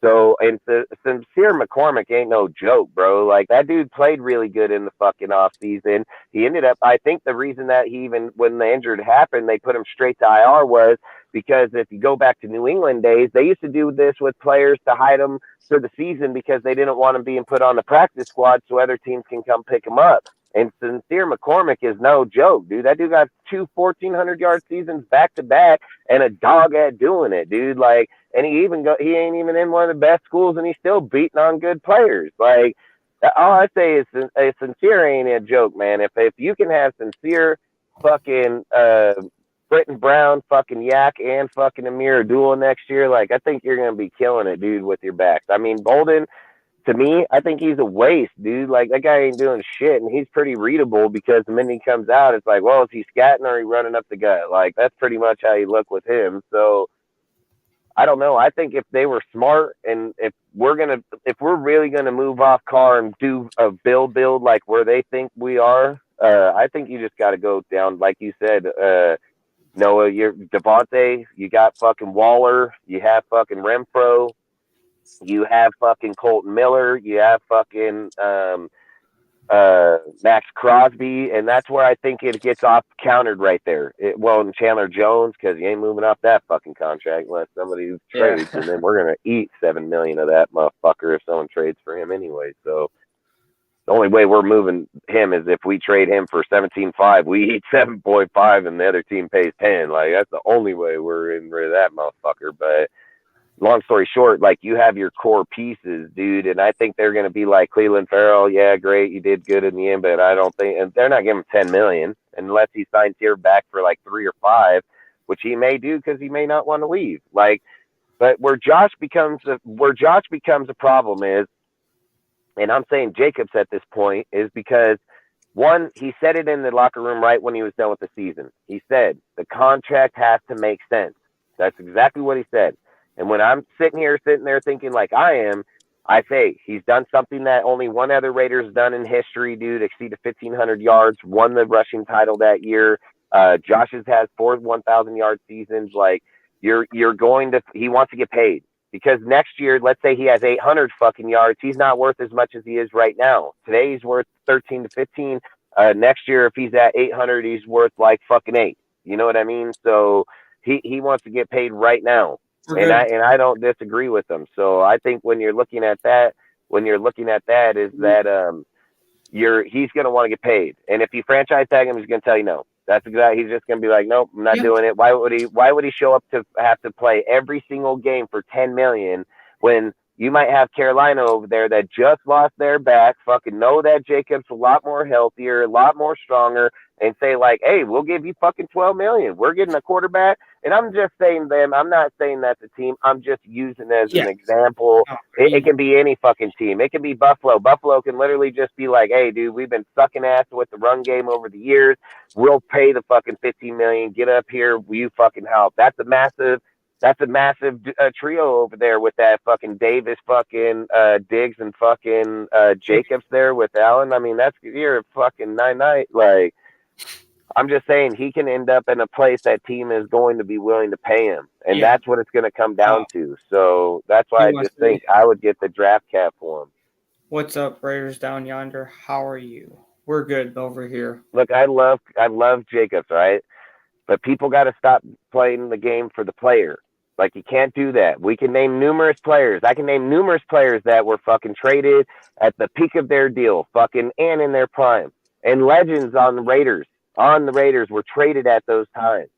So, and Sincere McCormick ain't no joke, bro. Like, that dude played really good in the fucking off season. He ended up, I think the reason that he even, when the injured happened, they put him straight to IR was because if you go back to New England days, they used to do this with players to hide them for the season because they didn't want them being put on the practice squad so other teams can come pick them up. And Sincere McCormick is no joke, dude. That dude got 2 1,400-yard seasons back to back and a dog at doing it, dude. Like, and he ain't even in one of the best schools, and he's still beating on good players. Like, all I say is Sincere ain't a joke, man. If you can have Sincere, fucking Britton Brown, fucking Yak, and fucking Amir duel next year, like, I think you're gonna be killing it, dude, with your backs. I mean, Bolden, to me, I think he's a waste, dude. Like, that guy ain't doing shit, and he's pretty readable because the minute he comes out, it's like, well, is he scatting or is he running up the gut? Like, that's pretty much how you look with him. So I don't know. I think if they were smart, and if we're really gonna move off Carr and do a build like where they think we are, I think you just got to go down, like you said. Noah, you're Devontae. You got fucking Waller. You have fucking Renfro. You have fucking Colton Miller. You have fucking Max Crosby, and that's where I think it gets off countered right there. And Chandler Jones, because you ain't moving off that fucking contract unless somebody trades, and then we're gonna eat $7 million of that motherfucker if someone trades for him anyway. So the only way we're moving him is if we trade him for 17.5. We eat 7.5, and the other team pays 10. Like, that's the only way we're in rid of that motherfucker. But long story short, like, you have your core pieces, dude, and I think they're going to be like Cleveland Farrell. Yeah, great, you did good in the end, but I don't think, and they're not giving him 10 million unless he signs here back for like 3 or 5, which he may do because he may not want to leave. Like, but where Josh becomes a problem is, and I'm saying Jacobs at this point, is because one, he said it in the locker room right when he was done with the season. He said the contract has to make sense. That's exactly what he said. And when I'm sitting there thinking like I am, I say he's done something that only one other Raider's done in history, dude. Exceeded 1,500 yards, won the rushing title that year. Josh's has 4 1,000-yard seasons. Like, he wants to get paid. Because next year, let's say he has 800 fucking yards, he's not worth as much as he is right now. Today he's worth 13 to 15. Next year, if he's at 800, he's worth like fucking 8. You know what I mean? So he wants to get paid right now, and I don't disagree with him. So I think when you're looking at that, is that he's going to want to get paid, and if you franchise tag him, he's going to tell you no. That's exactly. He's just going to be like, nope, I'm not doing it. Why would he? Why would he show up to have to play every single game for 10 million when you might have Carolina over there that just lost their back, fucking know that Jacobs a lot more healthier, a lot more stronger, and say like, hey, we'll give you fucking 12 million. We're getting a quarterback. And I'm just saying them. I'm not saying that's a team. I'm just using as an example. It can be any fucking team. It can be Buffalo. Buffalo can literally just be like, hey, dude, we've been sucking ass with the run game over the years. We'll pay the fucking 15 million. Get up here. Will you fucking help? That's a massive That's a massive trio over there with that fucking Davis, fucking Diggs, and fucking Jacobs there with Allen. I mean, that's you're fucking 9-9. Like, I'm just saying he can end up in a place that team is going to be willing to pay him, and Yeah. that's what it's going to come down to. So that's why He I wants just to be. think I would get the draft cap for him. What's up, Raiders down yonder? How are you? We're good over here. Look, I love Jacobs, right? But people got to stop playing the game for the player. Like, you can't do that. We can name numerous players. I can name numerous players that were fucking traded at the peak of their deal, fucking, and in their prime. And legends on the Raiders were traded at those times.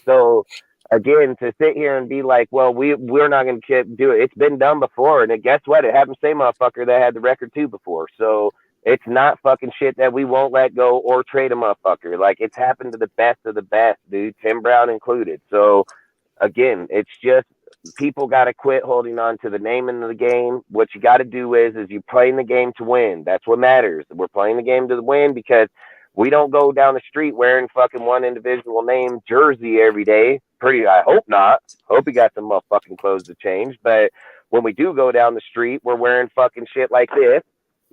So again, to sit here and be like, well, we're not going to do it. It's been done before, and guess what? It happened to the same motherfucker that had the record too before. So it's not fucking shit that we won't let go or trade a motherfucker. Like, it's happened to the best of the best, dude, Tim Brown included. So again, it's just people got to quit holding on to the name of the game. What you got to do is you playing the game to win. That's what matters. We're playing the game to win because we don't go down the street wearing fucking one individual name jersey every day. I hope not. Hope he got some motherfucking clothes to change. But when we do go down the street, we're wearing fucking shit like this,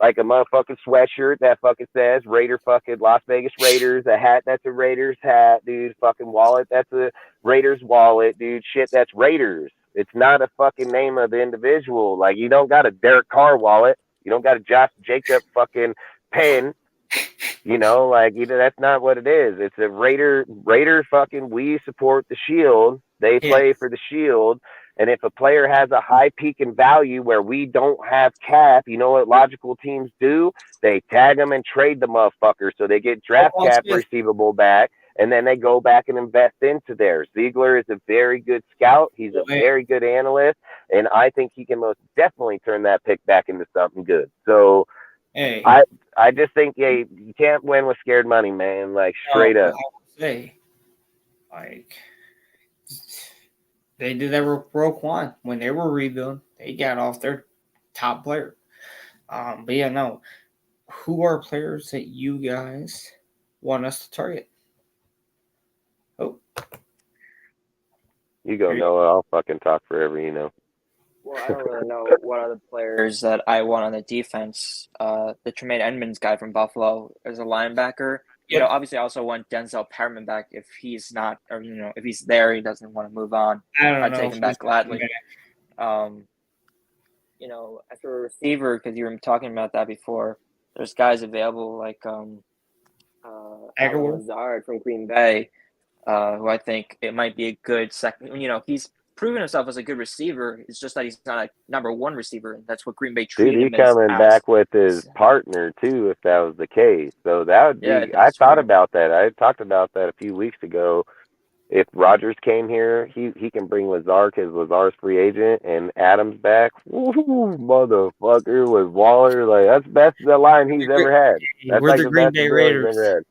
like a motherfucking sweatshirt that fucking says Raider fucking Las Vegas Raiders, a hat that's a Raiders hat, dude, fucking wallet that's a Raiders wallet, dude, shit that's Raiders. It's not a fucking name of the individual. Like, you don't got a Derek Carr wallet. You don't got a Josh Jacob fucking pen. Like, that's not what it is. It's a Raider fucking, we support the Shield. They Yeah. play for the Shield. And if a player has a high peak in value where we don't have cap, you know what logical teams do? They tag them and trade the motherfucker so they get draft cap receivable back, and then they go back and invest into theirs. Ziegler is a very good scout. He's a very good analyst, and I think he can most definitely turn that pick back into something good. So Hey, I just think, you can't win with scared money, man. Like, straight up. Say, like, they did that with Roquan when they were rebuilding. They got off their top player. But yeah, no. Who are players that you guys want us to target? Oh, You go, Noah. I'll fucking talk forever, Well, I don't really know what other players that I want on the defense. The Tremaine Edmonds guy from Buffalo is a linebacker. Yep. Obviously, I also want Denzel Perriman back if he's not, or if he's there, he doesn't want to move on. I'd take him back gladly. As for a receiver, because you were talking about that before, there's guys available like Allen Lazard from Green Bay, who I think it might be a good second. He's proven himself as a good receiver. It's just that he's not a number one receiver, and that's what Green Bay treated him as. Dude, he's coming back with his partner too, if that was the case. So that would be. Yeah, I thought about that. I talked about that a few weeks ago. If Rodgers came here, he can bring Lazard because Lazard's free agent, and Adams back. Woo, motherfucker, with Waller, like that's the line he's ever had. That's we're like the Green Bay Raiders.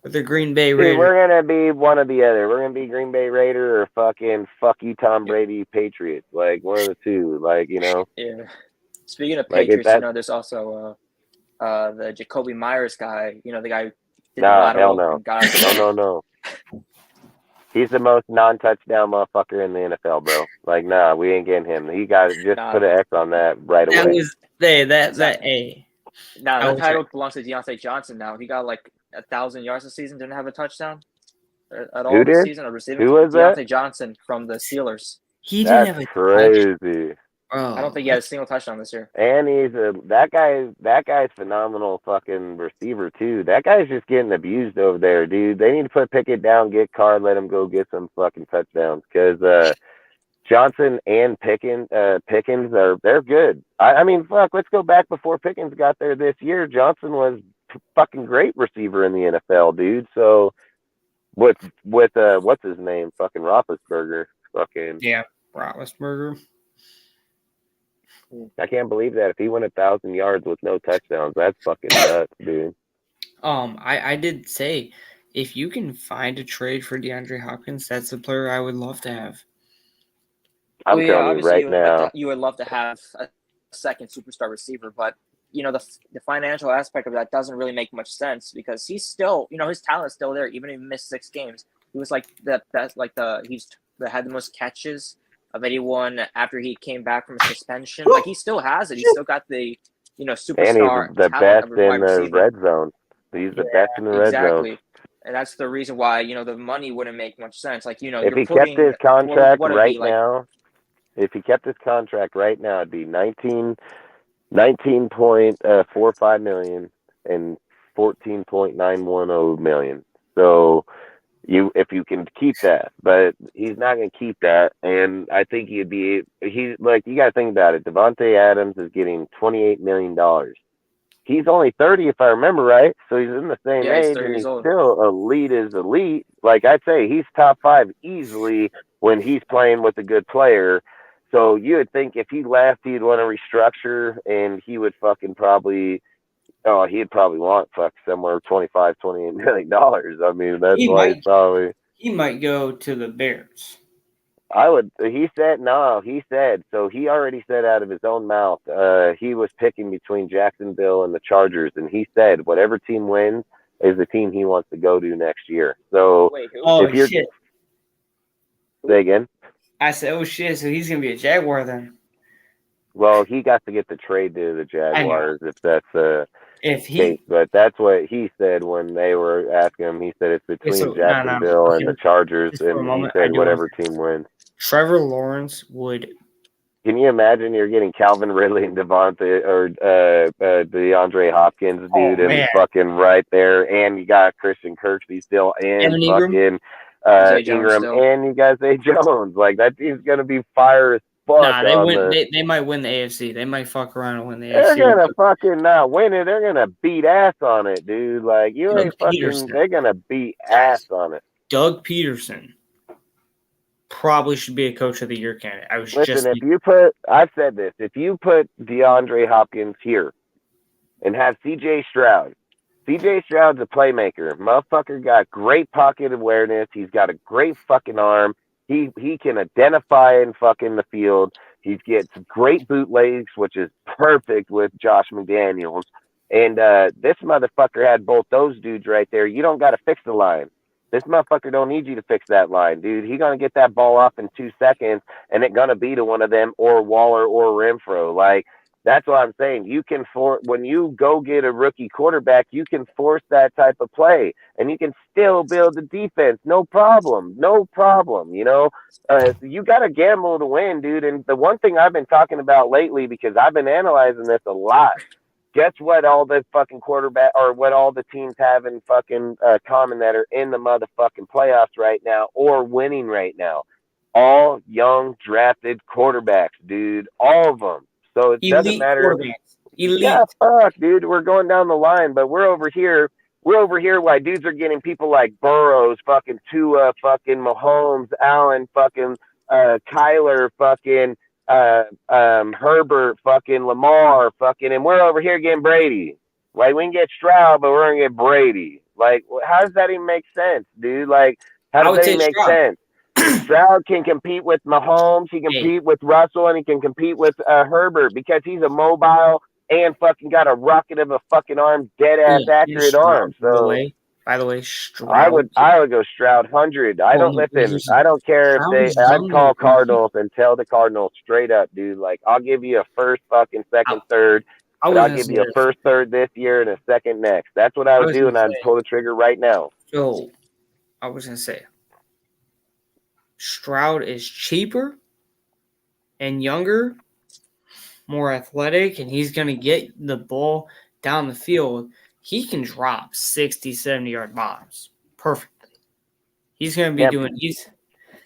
With the Green Bay Raiders. Dude, we're gonna be one or the other. We're gonna be Green Bay Raider or fucking fuck you, Tom Brady Patriots. Like, one of the two. Like, Yeah. Speaking of Patriots, there's also the Jacoby Myers guy. The guy who did hell no. No. He's the most non-touchdown motherfucker in the NFL, bro. Like, nah, we ain't getting him. He got just put an X on that right away. That title belongs to Deontay Johnson now. He got like 1,000 yards this season. Didn't have a touchdown at all this season. Or receiving. Who was Deontay that? Johnson from the Steelers. He didn't have a crazy. I don't think he had a single touchdown this year. And that guy's phenomenal fucking receiver too. That guy's just getting abused over there, dude. They need to put Pickett down, get Carr, let him go get some fucking touchdowns because Johnson and Pickens they're good. I mean, fuck, let's go back before Pickens got there this year. Johnson was fucking great receiver in the NFL, dude. So with what's his name, fucking Roethlisberger, fucking Roethlisberger. I can't believe that if he went 1,000 yards with no touchdowns, that's fucking nuts, dude. I did say if you can find a trade for DeAndre Hopkins, that's a player I would love to have. I'm telling you right now, you would love to have a second superstar receiver, but the financial aspect of that doesn't really make much sense because he's still, his talent is still there, even if he missed 6 games. He was like he's had the most catches of anyone after he came back from suspension. Like he still has it. He still got the And superstar he's the talent best of a in wide the receiver. red zone. He's the best in the red zone. Exactly. And that's the reason why, the money wouldn't make much sense. Like, If you're he kept putting his contract what would it be right like now, if he kept his contract right now, it'd be 19.45 million and 14.910 million. So if you can keep that, but he's not going to keep that, and I think you got to think about it. Devontae Adams is getting $28 million. He's only 30, if I remember right, so he's in the same he's age, 30 and years he's old. still elite as elite. Like I'd say, he's top 5 easily when he's playing with a good player. So you would think if he left, he'd want to restructure, and he would fucking probably. Oh, he'd probably want somewhere $28 million. I mean, that's He why he's might probably. he might go to the Bears. I would. He said no. He said so. He already said out of his own mouth. He was picking between Jacksonville and the Chargers, and he said whatever team wins is the team he wants to go to next year. So Wait, who? Oh if you're shit! say again, I said, oh shit! So he's gonna be a Jaguar then. well, he got to get the trade to the I know. Jaguars if that's the If case. he But that's what he said when they were asking him. He said it's between no. Jacksonville and Okay, the Chargers, just for a and he moment, I said do want whatever team wins. Trevor Lawrence would. Can you imagine you're getting Calvin Ridley and Devontae or DeAndre Hopkins, Oh dude, and man, fucking right there, and you got Christian Kirksey still, and Evan Ingram. fucking Zay Jones Ingram, still. and you got Zay Jones. Like that team's gonna be fire as fuck. Nah, they win. They might win the AFC. They might fuck around and win the They're AFC. gonna fucking not win it. They're gonna beat ass on it, dude. Like you Doug ain't fucking. Peterson. They're gonna beat ass on it. Doug Peterson probably should be a coach of the year candidate. I was Listen, just. I've said this. If you put DeAndre Hopkins here and have C.J. Stroud. C.J. Stroud's a playmaker. Motherfucker got great pocket awareness. He's got a great fucking arm. He can identify in fucking the field. He gets great bootlegs, which is perfect with Josh McDaniels. And this motherfucker had both those dudes right there. You don't got to fix the line. This motherfucker don't need you to fix that line, dude. He's going to get that ball off in 2 seconds, and it's going to be to one of them or Waller or Renfro. Like, that's what I'm saying. You can when you go get a rookie quarterback, you can force that type of play, and you can still build the defense. No problem. No problem. You got to gamble to win, dude. And the one thing I've been talking about lately, because I've been analyzing this a lot, guess what all the fucking quarterback or what all the teams have in fucking common that are in the motherfucking playoffs right now or winning right now? All young drafted quarterbacks, dude. All of them. So it doesn't Elite matter. quarterbacks. Elite. Yeah, fuck, dude. We're going down the line, but we're over here. We're over here while dudes are getting people like Burrows, fucking Tua, fucking Mahomes, Allen, fucking Kyler, fucking Herbert, fucking Lamar, fucking, and we're over here getting Brady. Like, we can get Stroud, but we're going to get Brady. Like, how does that even make sense, dude? Like, how does that even make sense? Stroud can compete with Mahomes, he can compete with Russell, and he can compete with Herbert because he's a mobile and fucking got a rocket of a fucking arm, dead ass accurate arm. So by the way, Stroud. I would go Stroud 100. I don't listen. I don't care if I'd call Cardinals and tell the Cardinals straight up, dude. Like, I'll give you a first, fucking second, third. But I'll give you a first, third this year and a second next. That's what I would do, and I'd pull the trigger right now. So, I was gonna say, Stroud is cheaper and younger, more athletic, and he's gonna get the ball down the field. He can drop 60, 70-yard bombs perfectly. He's gonna be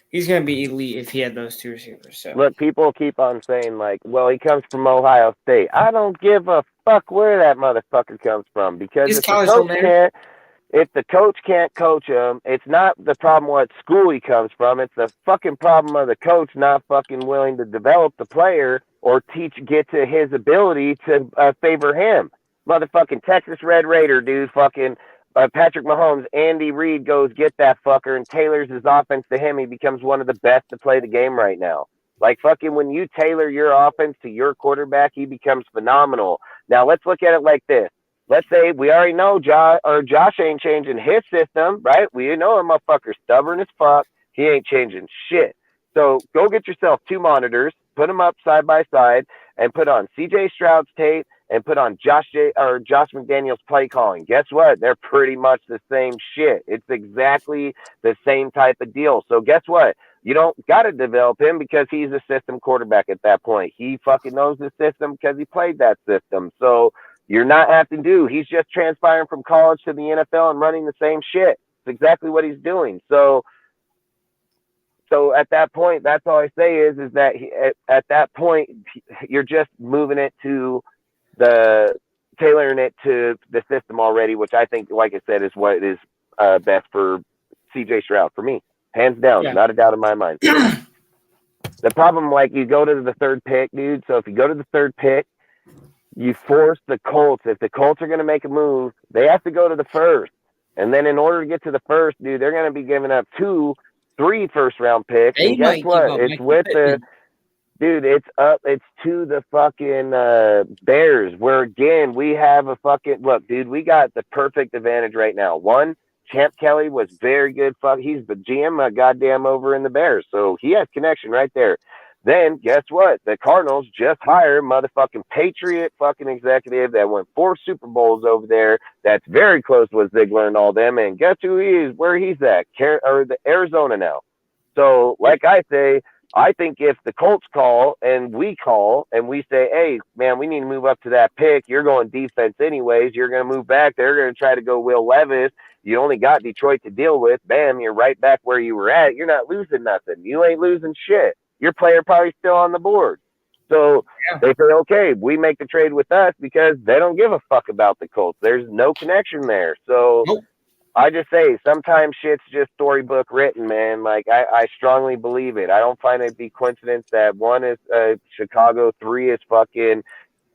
he's gonna be elite if he had those two receivers. So look, people keep on saying like, well, he comes from Ohio State. I don't give a fuck where that motherfucker comes from because if the coach can't coach him, it's not the problem what school he comes from. It's the fucking problem of the coach not fucking willing to develop the player or get to his ability to favor him. Motherfucking Texas Red Raider, dude, fucking Patrick Mahomes, Andy Reid goes get that fucker and tailors his offense to him. He becomes one of the best to play the game right now. Like, fucking, when you tailor your offense to your quarterback, he becomes phenomenal. Now, let's look at it like this. Let's say we already know Josh ain't changing his system, right? We know a motherfucker's stubborn as fuck. He ain't changing shit. So go get yourself 2 monitors, put them up side by side, and put on CJ Stroud's tape and put on Josh McDaniels play calling. Guess what? They're pretty much the same shit. It's exactly the same type of deal. So guess what? You don't got to develop him because he's a system quarterback at that point. He fucking knows the system because he played that system. So you're not having to do. He's just transpiring from college to the NFL and running the same shit. It's exactly what he's doing. So at that point, that's all I say is that at that point, you're just moving it to the tailoring it to the system already, which I think, like I said, is what is best for CJ Stroud for me, hands down, not a doubt in my mind. The problem, like you go to the 3rd pick, dude. So if you go to the 3rd pick, you force the Colts. If the Colts are going to make a move, they have to go to the 1st. And then in order to get to the 1st, dude, they're going to be giving up 2, 3 first-round picks. And guess what? It's with the dude. It's up. It's to the fucking Bears. Where again, we have a fucking look, dude. We got the perfect advantage right now. One, Champ Kelly was very good. He's the GM, goddamn, over in the Bears, so he has connection right there. Then guess what? The Cardinals just hired motherfucking Patriot fucking executive that won 4 Super Bowls over there. That's very close with Ziegler and all them. And guess who he is? Where he's at? Or the Arizona now. So, like I say, I think if the Colts call and we say, hey, man, we need to move up to that pick. You're going defense anyways. You're going to move back. They're going to try to go Will Levis. You only got Detroit to deal with. Bam, you're right back where you were at. You're not losing nothing. You ain't losing shit. Your player probably still on the board. So they say, okay, we make the trade with us because they don't give a fuck about the Colts. There's no connection there. So I just say sometimes shit's just storybook written, man. Like I strongly believe it. I don't find it be coincidence that 1 is Chicago, 3 is fucking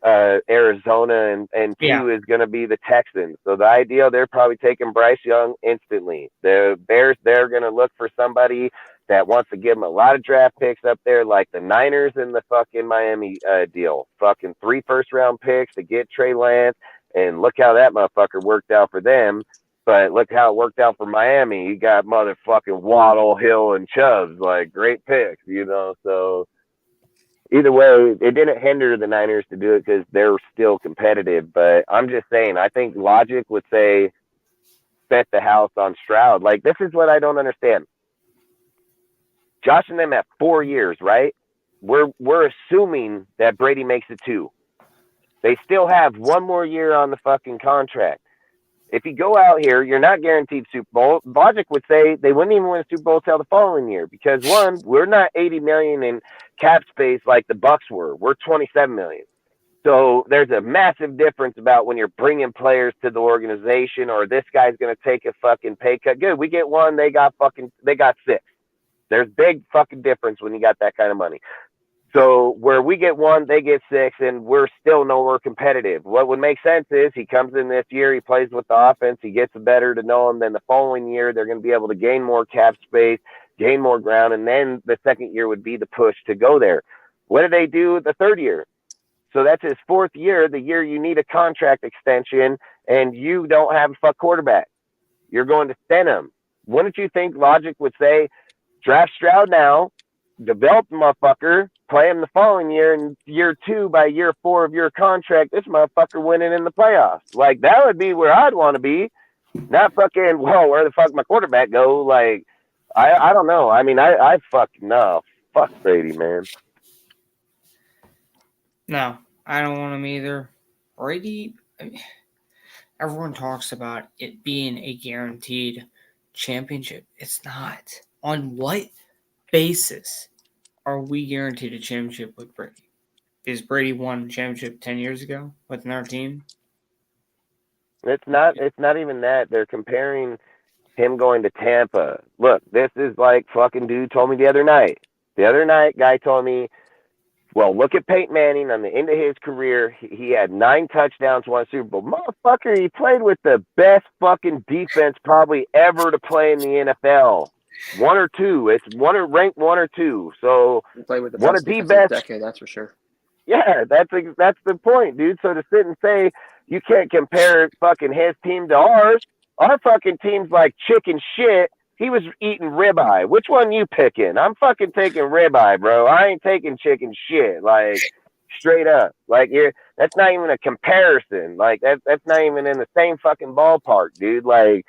Arizona, and 2 is going to be the Texans. So the idea, they're probably taking Bryce Young instantly. The Bears, they're going to look for somebody that wants to give them a lot of draft picks up there, like the Niners and the fucking Miami deal. Fucking 3 first-round picks to get Trey Lance, and look how that motherfucker worked out for them. But look how it worked out for Miami. You got motherfucking Waddle, Hill, and Chubbs. Like, great picks, So either way, it didn't hinder the Niners to do it because they're still competitive. But I'm just saying, I think logic would say bet the house on Stroud. Like, this is what I don't understand. Josh and them have 4 years, right? We're assuming that Brady makes it 2. They still have 1 more year on the fucking contract. If you go out here, you're not guaranteed Super Bowl. Logic would say they wouldn't even win a Super Bowl till the following year because 1, we're not $80 million in cap space like the Bucs were. We're $27 million. So there's a massive difference about when you're bringing players to the organization, or this guy's going to take a fucking pay cut. Good, we get 1, they got 6. There's big fucking difference when you got that kind of money. So where we get 1, they get 6, and we're still nowhere competitive. What would make sense is he comes in this year, he plays with the offense, he gets better to know him. Then the following year, they're going to be able to gain more cap space, gain more ground, and then the second year would be the push to go there. What do they do the 3rd year? So that's his 4th year, the year you need a contract extension, and you don't have a fuck quarterback. You're going to send him. Wouldn't you think logic would say, draft Stroud now, develop the motherfucker, play him the following year, and year 2, by year 4 of your contract, this motherfucker winning in the playoffs. Like, that would be where I'd want to be. Not fucking, well, where the fuck my quarterback go? Like, I don't know. I mean, I fucking, no. Fuck Brady, man. No, I don't want him either. Brady, everyone talks about it being a guaranteed championship. It's not. On what basis are we guaranteed a championship with Brady? Because Brady won a championship 10 years ago with another team? It's not even that. They're comparing him going to Tampa. Look, this is like fucking dude told me the other night. The other night, guy told me, well, look at Peyton Manning on the end of his career. He had 9 touchdowns, 1 Super Bowl. Motherfucker, he played with the best fucking defense probably ever to play in the NFL. 1 or 2. It's ranked 1 or 2. So He played with the one best of the defense of the best. decade, that's for sure. Yeah, that's the point, dude. So to sit and say you can't compare fucking his team to ours, our fucking team's like chicken shit He was eating ribeye. Which one you picking? I'm fucking taking ribeye, bro. I ain't taking chicken shit. Like, straight up. Like, that's not even a comparison. Like, that's not even in the same fucking ballpark, dude. Like,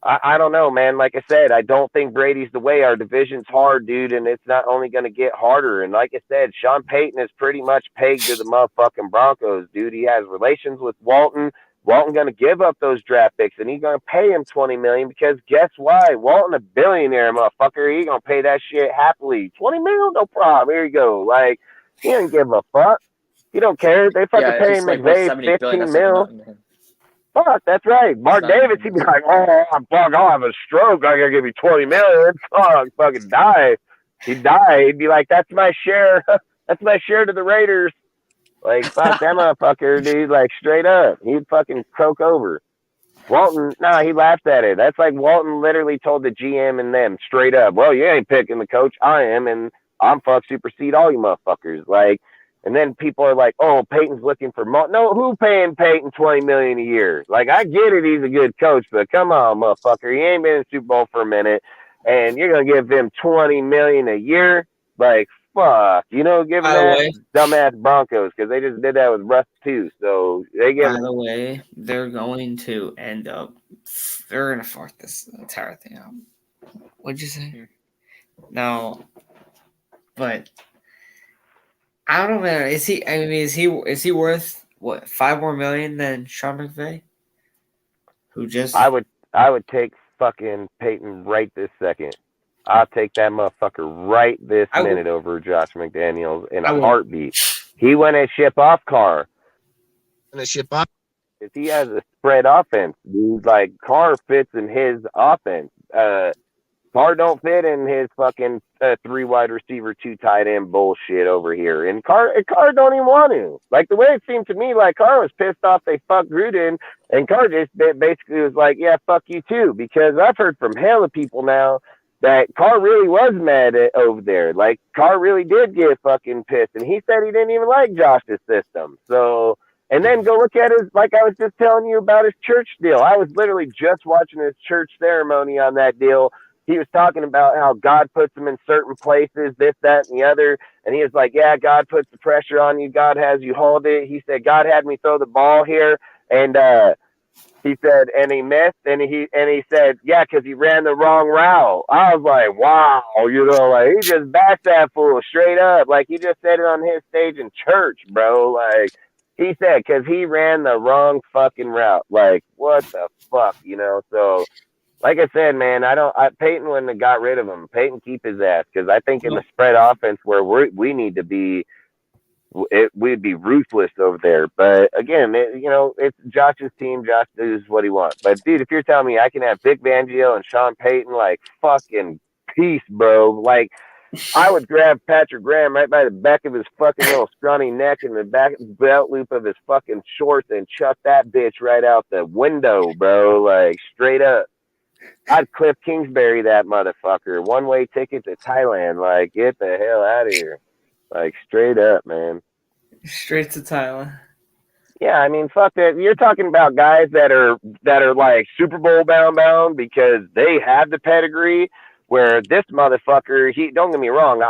I don't know, man. Like I said, I don't think Brady's the way. Our division's hard, dude, and it's not only going to get harder. And like I said, Sean Payton is pretty much pegged to the motherfucking Broncos, dude. He has relations with Walton. Walton going to give up those draft picks, and he's going to pay him $20 million because guess why? Walton a billionaire, motherfucker. He going to pay that shit happily. $20 million, no problem. Here you go. Like, he don't give a fuck. He don't care. They fucking pay him McVay $15 million. Fuck, that's right. Mark Davis, he'd be like, oh, fuck, I'll have a stroke. I gotta give you $20 million. Fuck, fucking die. He'd die. He'd be like, that's my share. That's my share to the Raiders. Like, fuck that motherfucker, dude. Like, straight up. He'd fucking croak over. Walton, nah, he laughed at it. That's like Walton literally told the GM and them straight up, well, you ain't picking the coach. I am, and I'm fuck supersede all you motherfuckers. Like, and then people are like, "Oh, Peyton's looking for no. Who paying Peyton $20 million a year? Like, I get it, he's a good coach, but come on, motherfucker, he ain't been in the Super Bowl for a minute, and you're gonna give him $20 million a year? Like, fuck, give him that dumbass Broncos because they just did that with Russ too. So they give. By the way, they're going to end up. They're gonna fuck this entire thing up. What'd you say? No, but. I don't know, man. Is he worth what, $5 more million than Sean McVay? Who just I would take fucking Peyton right this second. I'll take that motherfucker right this minute over Josh McDaniels in a heartbeat. He went and ship off Carr. If he has a spread offense, dude, like Carr fits in his offense. Carr don't fit in his fucking 3 wide receiver, 2 tight end bullshit over here. And Carr don't even want to. Like, the way it seemed to me, like Carr was pissed off they fucked Gruden, and Carr just basically was like, yeah, fuck you too. Because I've heard from hella people now that Carr really was mad over there. Like, Carr really did get fucking pissed. And he said he didn't even like Josh's system. So, and then go look at his, like I was just telling you about his church deal. I was literally just watching his church ceremony on that deal. He was talking about how God puts him in certain places, this, that, and the other. And he was like, yeah, God puts the pressure on you. God has you hold it. He said, God had me throw the ball here. And he said, and he missed. And he said, yeah, because he ran the wrong route. I was like, wow, like he just bashed that fool straight up. Like he just said it on his stage in church, bro. Like he said, because he ran the wrong fucking route. Like, what the fuck, So, like I said, man, Peyton wouldn't have got rid of him. Peyton keep his ass because I think in the spread offense where we need to be, we'd be ruthless over there. But again, it's Josh's team. Josh does what he wants. But dude, if you're telling me I can have Vic Fangio and Sean Payton, like fucking peace, bro. Like I would grab Patrick Graham right by the back of his fucking little scrawny neck and the back belt loop of his fucking shorts and chuck that bitch right out the window, bro. Like straight up. I'd Cliff Kingsbury that motherfucker. One-way ticket to Thailand. Like, get the hell out of here. Like, straight up, man. Straight to Thailand. Yeah, I mean, fuck that. You're talking about guys that are like Super Bowl bound because they have the pedigree. Where this motherfucker, don't get me wrong.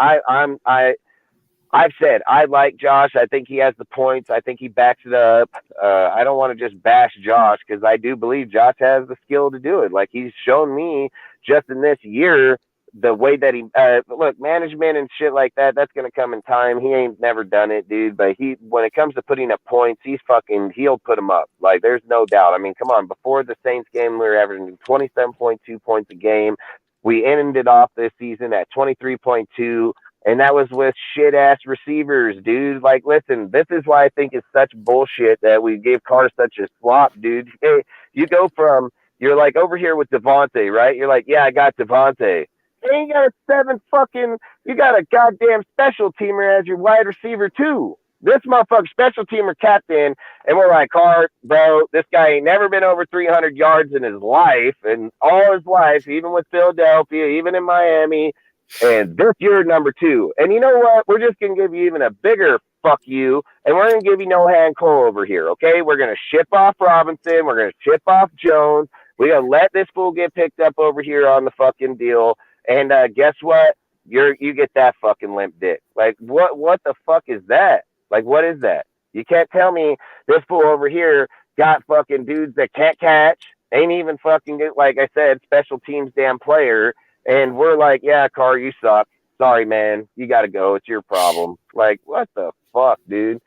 I've said I like Josh. I think he has the points. I think he backs it up. I don't want to just bash Josh because I do believe Josh has the skill to do it. Like he's shown me just in this year the way that he look management and shit like that. That's gonna come in time. He ain't never done it, dude. But when it comes to putting up points, he'll put them up. Like there's no doubt. I mean, come on. Before the Saints game, we were averaging 27.2 points a game. We ended off this season at 23.2. And that was with shit ass receivers, dude. Like, listen, this is why I think it's such bullshit that we gave Carr such a flop, dude. Hey, you're like over here with Devontae, right? You're like, yeah, I got Devontae. And you got a goddamn special teamer as your wide receiver too. This motherfucker special teamer captain, and we're like, Carr, bro, this guy ain't never been over 300 yards in his life, and all his life, even with Philadelphia, even in Miami. And this year, number 2. And you know what? We're just going to give you even a bigger fuck you. And we're going to give you no hand Cole over here, okay? We're going to ship off Robinson. We're going to ship off Jones. We gonna let this fool get picked up over here on the fucking deal, and guess what? You get that fucking limp dick. Like what the fuck is that? Like what is that? You can't tell me this fool over here got fucking dudes that can't catch, ain't even fucking like I said, special teams damn player, and we're like, yeah, Carr, you suck. Sorry, man, you got to go. It's your problem. Like what the fuck, dude?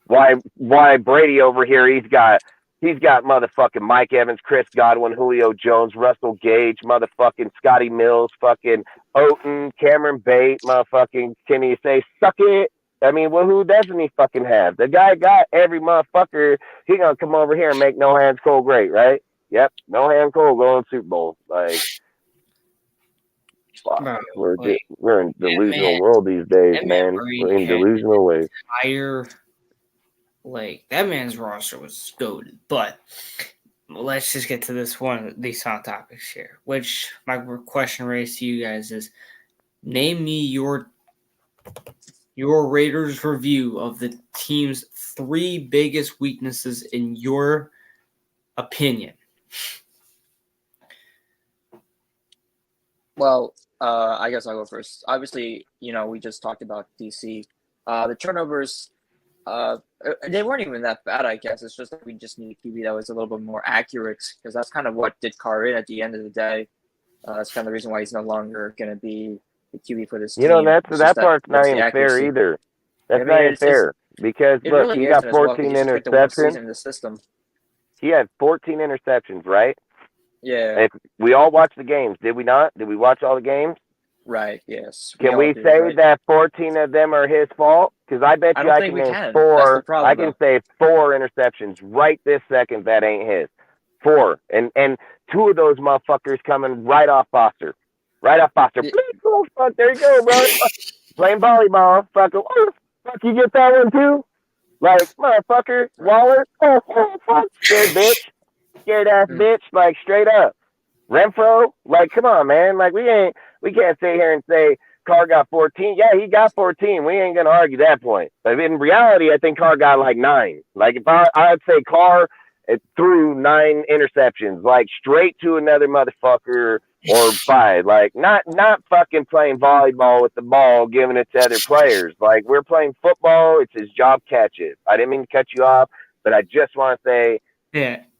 Why Brady over here? He's got motherfucking Mike Evans, Chris Godwin, Julio Jones, Russell Gage, motherfucking Scotty Mills, fucking Oten, Cameron Bate, motherfucking. Can you say suck it? I mean, well, who doesn't he fucking have? The guy got every motherfucker. He gonna come over here and make no hands cold great, right? Yep, no hands cold going to Super Bowl. Like, fuck, Bro, we're in delusional world these days, man. We're in delusional ways. That man's roster was goated. But let's just get to these hot topics here. Which my question raised to you guys is: name me your Raiders review of the team's 3 biggest weaknesses in your opinion. Well, I guess I'll go first. Obviously, we just talked about DC. The turnovers, they weren't even that bad, I guess. It's just that we just need a QB that was a little bit more accurate, because that's kind of what did Carr in at the end of the day. That's kind of the reason why he's no longer going to be the QB for this team. That part's not even fair either. That's not even fair. Because, look, really he got 14 interceptions. In the system. He had 14 interceptions, right? Yeah. If we all watched the games, did we not? Did we watch all the games? Right, yes. Can we say that 14 of them are his fault? Because I bet you I can name 4. I can say 4 interceptions right this second that ain't his. 4. And 2 of those motherfuckers coming right off Foster. Right off Foster. Yeah. Oh, fuck, there you go, bro. Playing volleyball. Fuck, you get that one too? Like, motherfucker, Waller. Oh, fuck. Scared bitch. Scared ass bitch. Like, straight up. Renfro, like, come on, man. Like, we can't sit here and say Carr got 14. Yeah, he got 14. We ain't gonna argue that point. But in reality, I think Carr got like 9. Like, if I'd say Carr threw 9 interceptions, like straight to another motherfucker or 5. Like, not fucking playing volleyball with the ball, giving it to other players. Like, we're playing football. It's his job, catch it. I didn't mean to cut you off, but I just want to say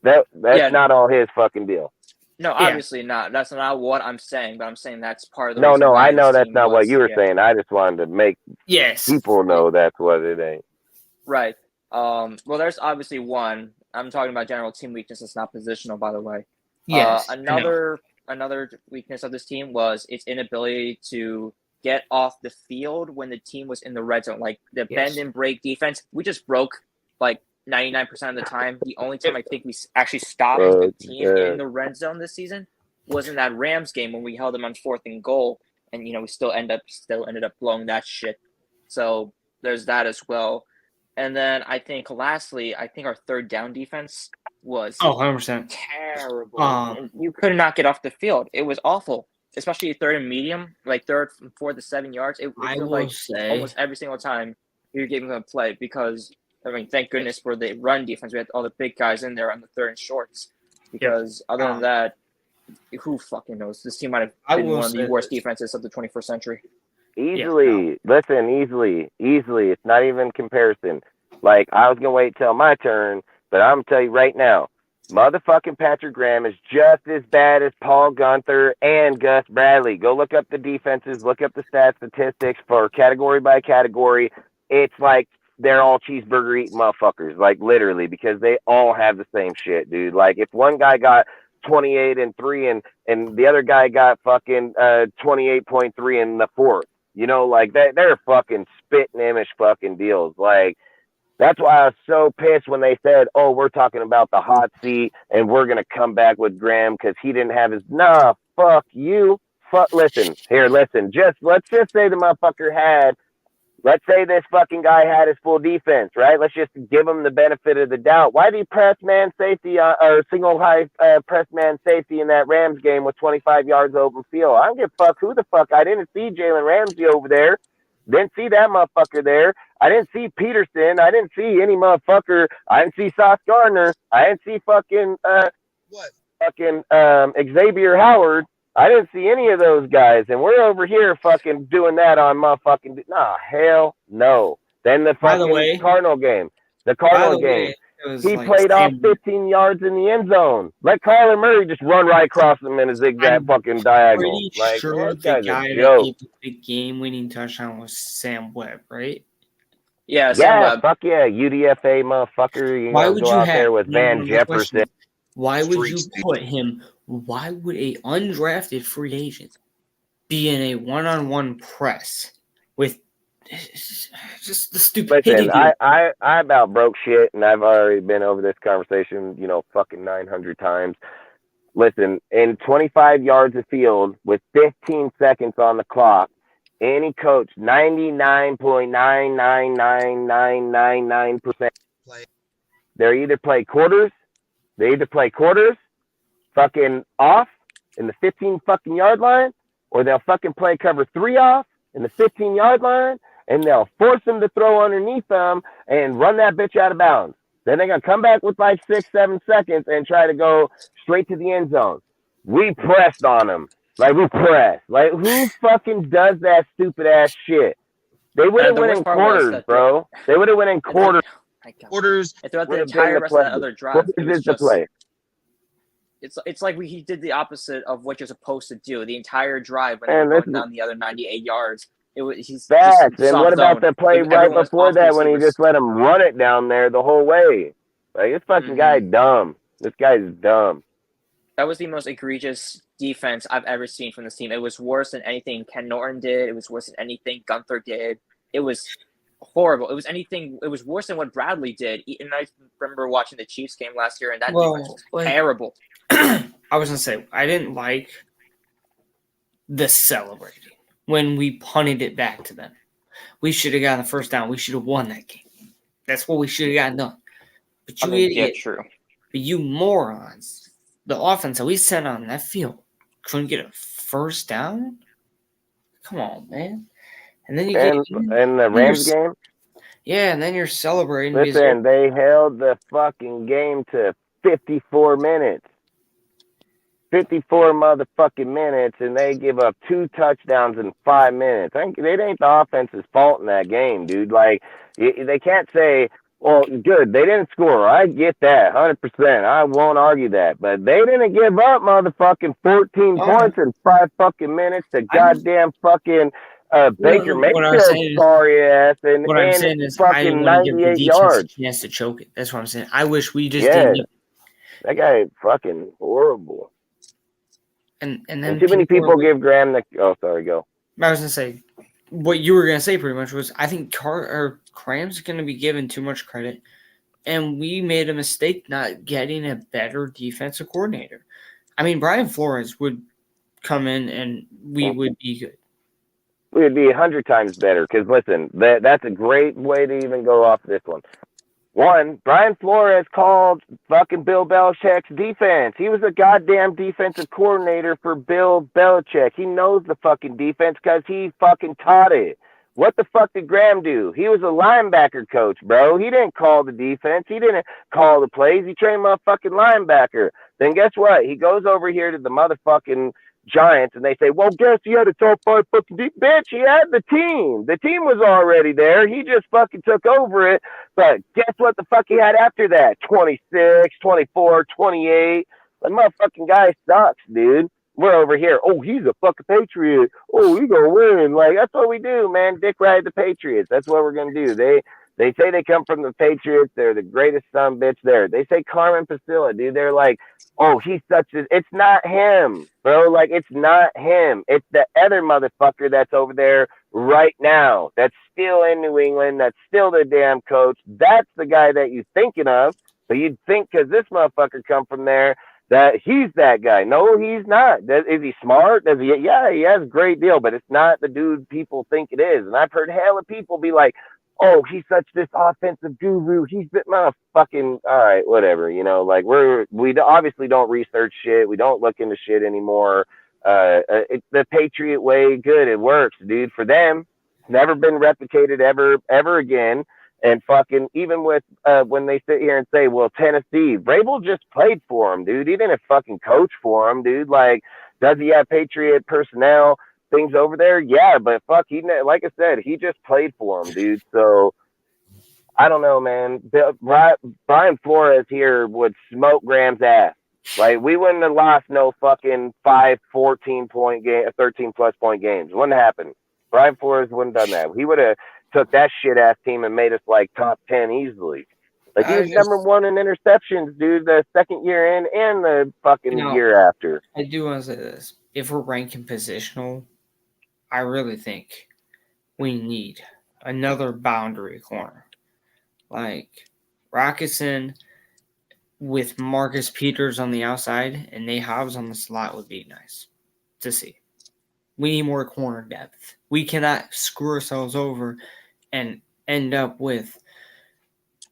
that's not all his fucking deal. No, obviously not. That's not what I'm saying, but I'm saying that's part of the reason. No, I know that's not what you were saying. I just wanted to make people know that's what it ain't. Right. Well, there's obviously one. I'm talking about general team weakness. It's not positional, by the way. Yes. Another weakness of this team was its inability to get off the field when the team was in the red zone. Like the bend and break defense, we just broke like 99% of the time. The only time I think we actually stopped the team in the red zone this season was in that Rams game when we held them on 4th and goal, and we still ended up blowing that shit. So there's that as well. And then lastly, I think our 3rd down defense was 100% terrible. And you could not get off the field. It was awful, especially 3rd and medium, like 3rd from 4 to 7 yards. It feels like almost every single time you're giving them a play, because thank goodness for the run defense. We had all the big guys in there on the 3rd and shorts. Because other than that, who fucking knows? This team might have been one of the worst defenses of the 21st century. Easily. Listen, easily. It's not even comparison. Like, I was going to wait till my turn, but I'm going to tell you right now, motherfucking Patrick Graham is just as bad as Paul Gunther and Gus Bradley. Go look up the defenses, look up the stats, statistics for category by category. It's like they're all cheeseburger eating motherfuckers, like literally, because they all have the same shit, dude. Like, if one guy got 28 and 3 and the other guy got fucking 28.3 in the 4th, like they're fucking spitting image fucking deals. Like, that's why I was so pissed when they said, oh, we're talking about the hot seat and we're going to come back with Graham because he didn't have his, fuck you. Listen. Let's just say the motherfucker had, let's say this fucking guy had his full defense, right? Let's just give him the benefit of the doubt. Why did he press man safety or single high press man safety in that Rams game with 25 yards open field? I don't give a fuck who the fuck. I didn't see Jalen Ramsey over there. Didn't see that motherfucker there. I didn't see Peterson. I didn't see any motherfucker. I didn't see Sauce Gardner. I didn't see fucking what? fucking Xavier Howard. I didn't see any of those guys, and we're over here fucking doing that on motherfucking. Nah, hell no. Then the By the fucking way, Cardinal game. The by Cardinal the game. way, it was He like played off Sam. 15 yards in the end zone. Let Kyler Murray just run right across him in a zigzag I'm fucking diagonal. pretty Like, man, sure this the guy's a guy that joke. gave the game-winning touchdown was Sam Webb, right? Yeah, Sam Yeah, Webb. fuck yeah, UDFA motherfucker. You Why know, would go you out have there with Van my Jefferson. question? Why would you Freaks, dude. put him? Why would a undrafted free agent be in a one-on-one press with just the stupidity? Listen, I about broke shit, and I've already been over this conversation, you know, fucking 900 times. Listen, in 25 yards of field with 15 seconds on the clock, any coach, 99.9999999%, Play. they either play quarters, fucking off in the 15 fucking yard line, or they'll fucking play cover 3 off in the 15-yard line, and they'll force them to throw underneath them and run that bitch out of bounds. Then they're going to come back with like 6-7 seconds and try to go straight to the end zone. We pressed on them. Like, we pressed. Like, who fucking does that stupid ass shit? They would have The went worst in part was quarters, that bro. They would have went in quarters. My God. Orders. And throughout the Would have been entire the rest of that play. other drive, Quarters it was is the just play. it's like he did the opposite of what you're supposed to do. The entire drive when And they were this going is down the other 98 yards, he's facts. just And soft what about zone. the play right Everyone was before off the that when he receivers. just let him run it down there the whole way? Like, this fucking guy dumb. This guy's dumb. That was the most egregious defense I've ever seen from this team. It was worse than anything Ken Norton did. It was worse than anything Gunther did. It was horrible. It was worse than what Bradley did. And I remember watching the Chiefs game last year, and that defense was terrible. I was gonna say I didn't like the celebrating when we punted it back to them. We should have gotten the first down. We should have won that game. That's what we should have gotten done. But you idiot, true. but you morons, the offense that we sent on that field couldn't get a first down. Come on, man. And then And the Rams game? Yeah, and then you're celebrating. Listen, they held the fucking game to 54 minutes. 54 motherfucking minutes, and they give up 2 touchdowns in 5 minutes. It ain't the offense's fault in that game, dude. Like, they can't say, well, good, they didn't score. I get that, 100%. I won't argue that. But they didn't give up motherfucking 14 points in 5 fucking minutes to goddamn fucking Baker Mayfield's sorry ass and fucking 98 yards. He has to choke it. That's what I'm saying. I wish we just didn't. That guy fucking horrible. And then too many people give Graham the. Oh, sorry, go. I was gonna say what you were gonna say pretty much was I think Cram's gonna be given too much credit, and we made a mistake not getting a better defensive coordinator. I mean, Brian Flores would come in and we would be good. We would be 100 times better because listen, that's a great way to even go off this one. One, Brian Flores called fucking Bill Belichick's defense. He was a goddamn defensive coordinator for Bill Belichick. He knows the fucking defense because he fucking taught it. What the fuck did Graham do? He was a linebacker coach, bro. He didn't call the defense. He didn't call the plays. He trained motherfucking linebacker. Then guess what? He goes over here to the motherfucking Giants and they say, well, guess he had a top 5 fucking deep. Bitch, he had the team. The team was already there. He just fucking took over it. But guess what the fuck he had after that? 26, 24, 28. The motherfucking guy sucks, dude. We're over here. Oh, he's a fucking Patriot. Oh, he gonna win. Like, that's what we do, man. Dick ride the Patriots. That's what we're gonna do. They say they come from the Patriots. They're the greatest son bitch there. They say Carmen Pasilla, dude. They're like, oh, he's such a... It's not him, bro. Like, it's not him. It's the other motherfucker that's over there right now. That's still in New England. That's still the damn coach. That's the guy that you're thinking of. But you'd think because this motherfucker come from there that he's that guy. No, he's not. Is he smart? Does he? Yeah, he has a great deal, but it's not the dude people think it is. And I've heard hella people be like, oh, he's such this offensive guru. He's been motherfucking all right, whatever. You know, like we obviously don't research shit. We don't look into shit anymore. It's the Patriot way. Good, it works, dude. For them, it's never been replicated ever again. And fucking even with when they sit here and say, well, Tennessee, Vrabel just played for him, dude. He didn't fucking coach for him, dude. Like, does he have Patriot personnel things over there? Yeah, but fuck, like I said, he just played for him, dude. So I don't know, man. Brian Flores here would smoke Graham's ass. Like, we wouldn't have lost no fucking 14 point game, 13 plus point games. Wouldn't happen. Brian Flores wouldn't have done that. He would have took that shit ass team and made us like top 10 easily. Like, he I was number just, one in interceptions, dude, the second year in and the you fucking know, year after. I do want to say this. If we're ranking positional, I really think we need another boundary corner. Like Rocketson with Marcus Peters on the outside and Nate Hobbs on the slot would be nice to see. We need more corner depth. We cannot screw ourselves over and end up with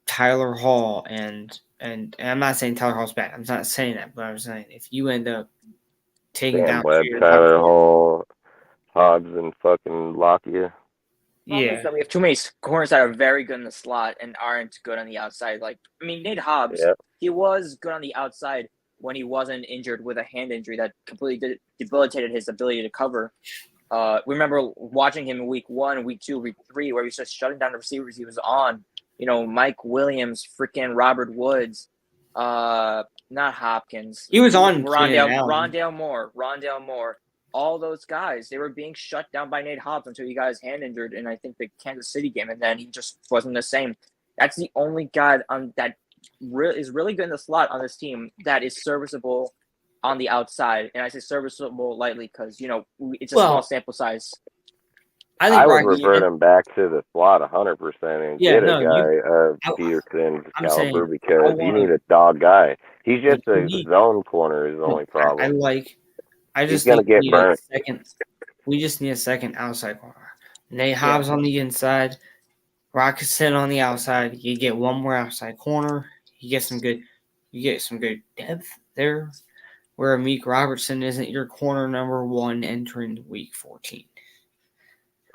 Tyler Hall and I'm not saying Tyler Hall's bad. I'm not saying that, but I'm saying if you end up taking Sam down Webb, your top Tyler corner, Hall, Hobbs, and fucking Lockyer. Problem is yeah, that we have too many corners that are very good in the slot and aren't good on the outside. Like, I mean, Nate Hobbs, Yeah. he was good on the outside when he wasn't injured with a hand injury that completely debilitated his ability to cover. Remember watching him in week 1, week 2, week 3, where he was just shutting down the receivers he was on. You know, Mike Williams, freaking Robert Woods, not Hopkins. he was on Keenan Allen. Rondale Moore. All those guys, they were being shut down by Nate Hobbs until he got his hand injured in, I think, the Kansas City game, and then he just wasn't the same. That's the only guy that is really good in the slot on this team that is serviceable on the outside. And I say serviceable lightly because, you know, it's a small sample size. I think I would Rocky, revert him back to the slot 100% and yeah, get a no, guy of I, Peterson's I'm caliber saying I because you want need a dog guy. He's to. just a zone corner is the only problem. I He's just gonna think we get need a burnt. second. We just need a second outside corner. Nate Yeah. Hobbs on the inside, Rocketson on the outside. You get one more outside corner. You get some good. You get some good depth there. Where Meek Robertson isn't your corner number 1 entering week 14.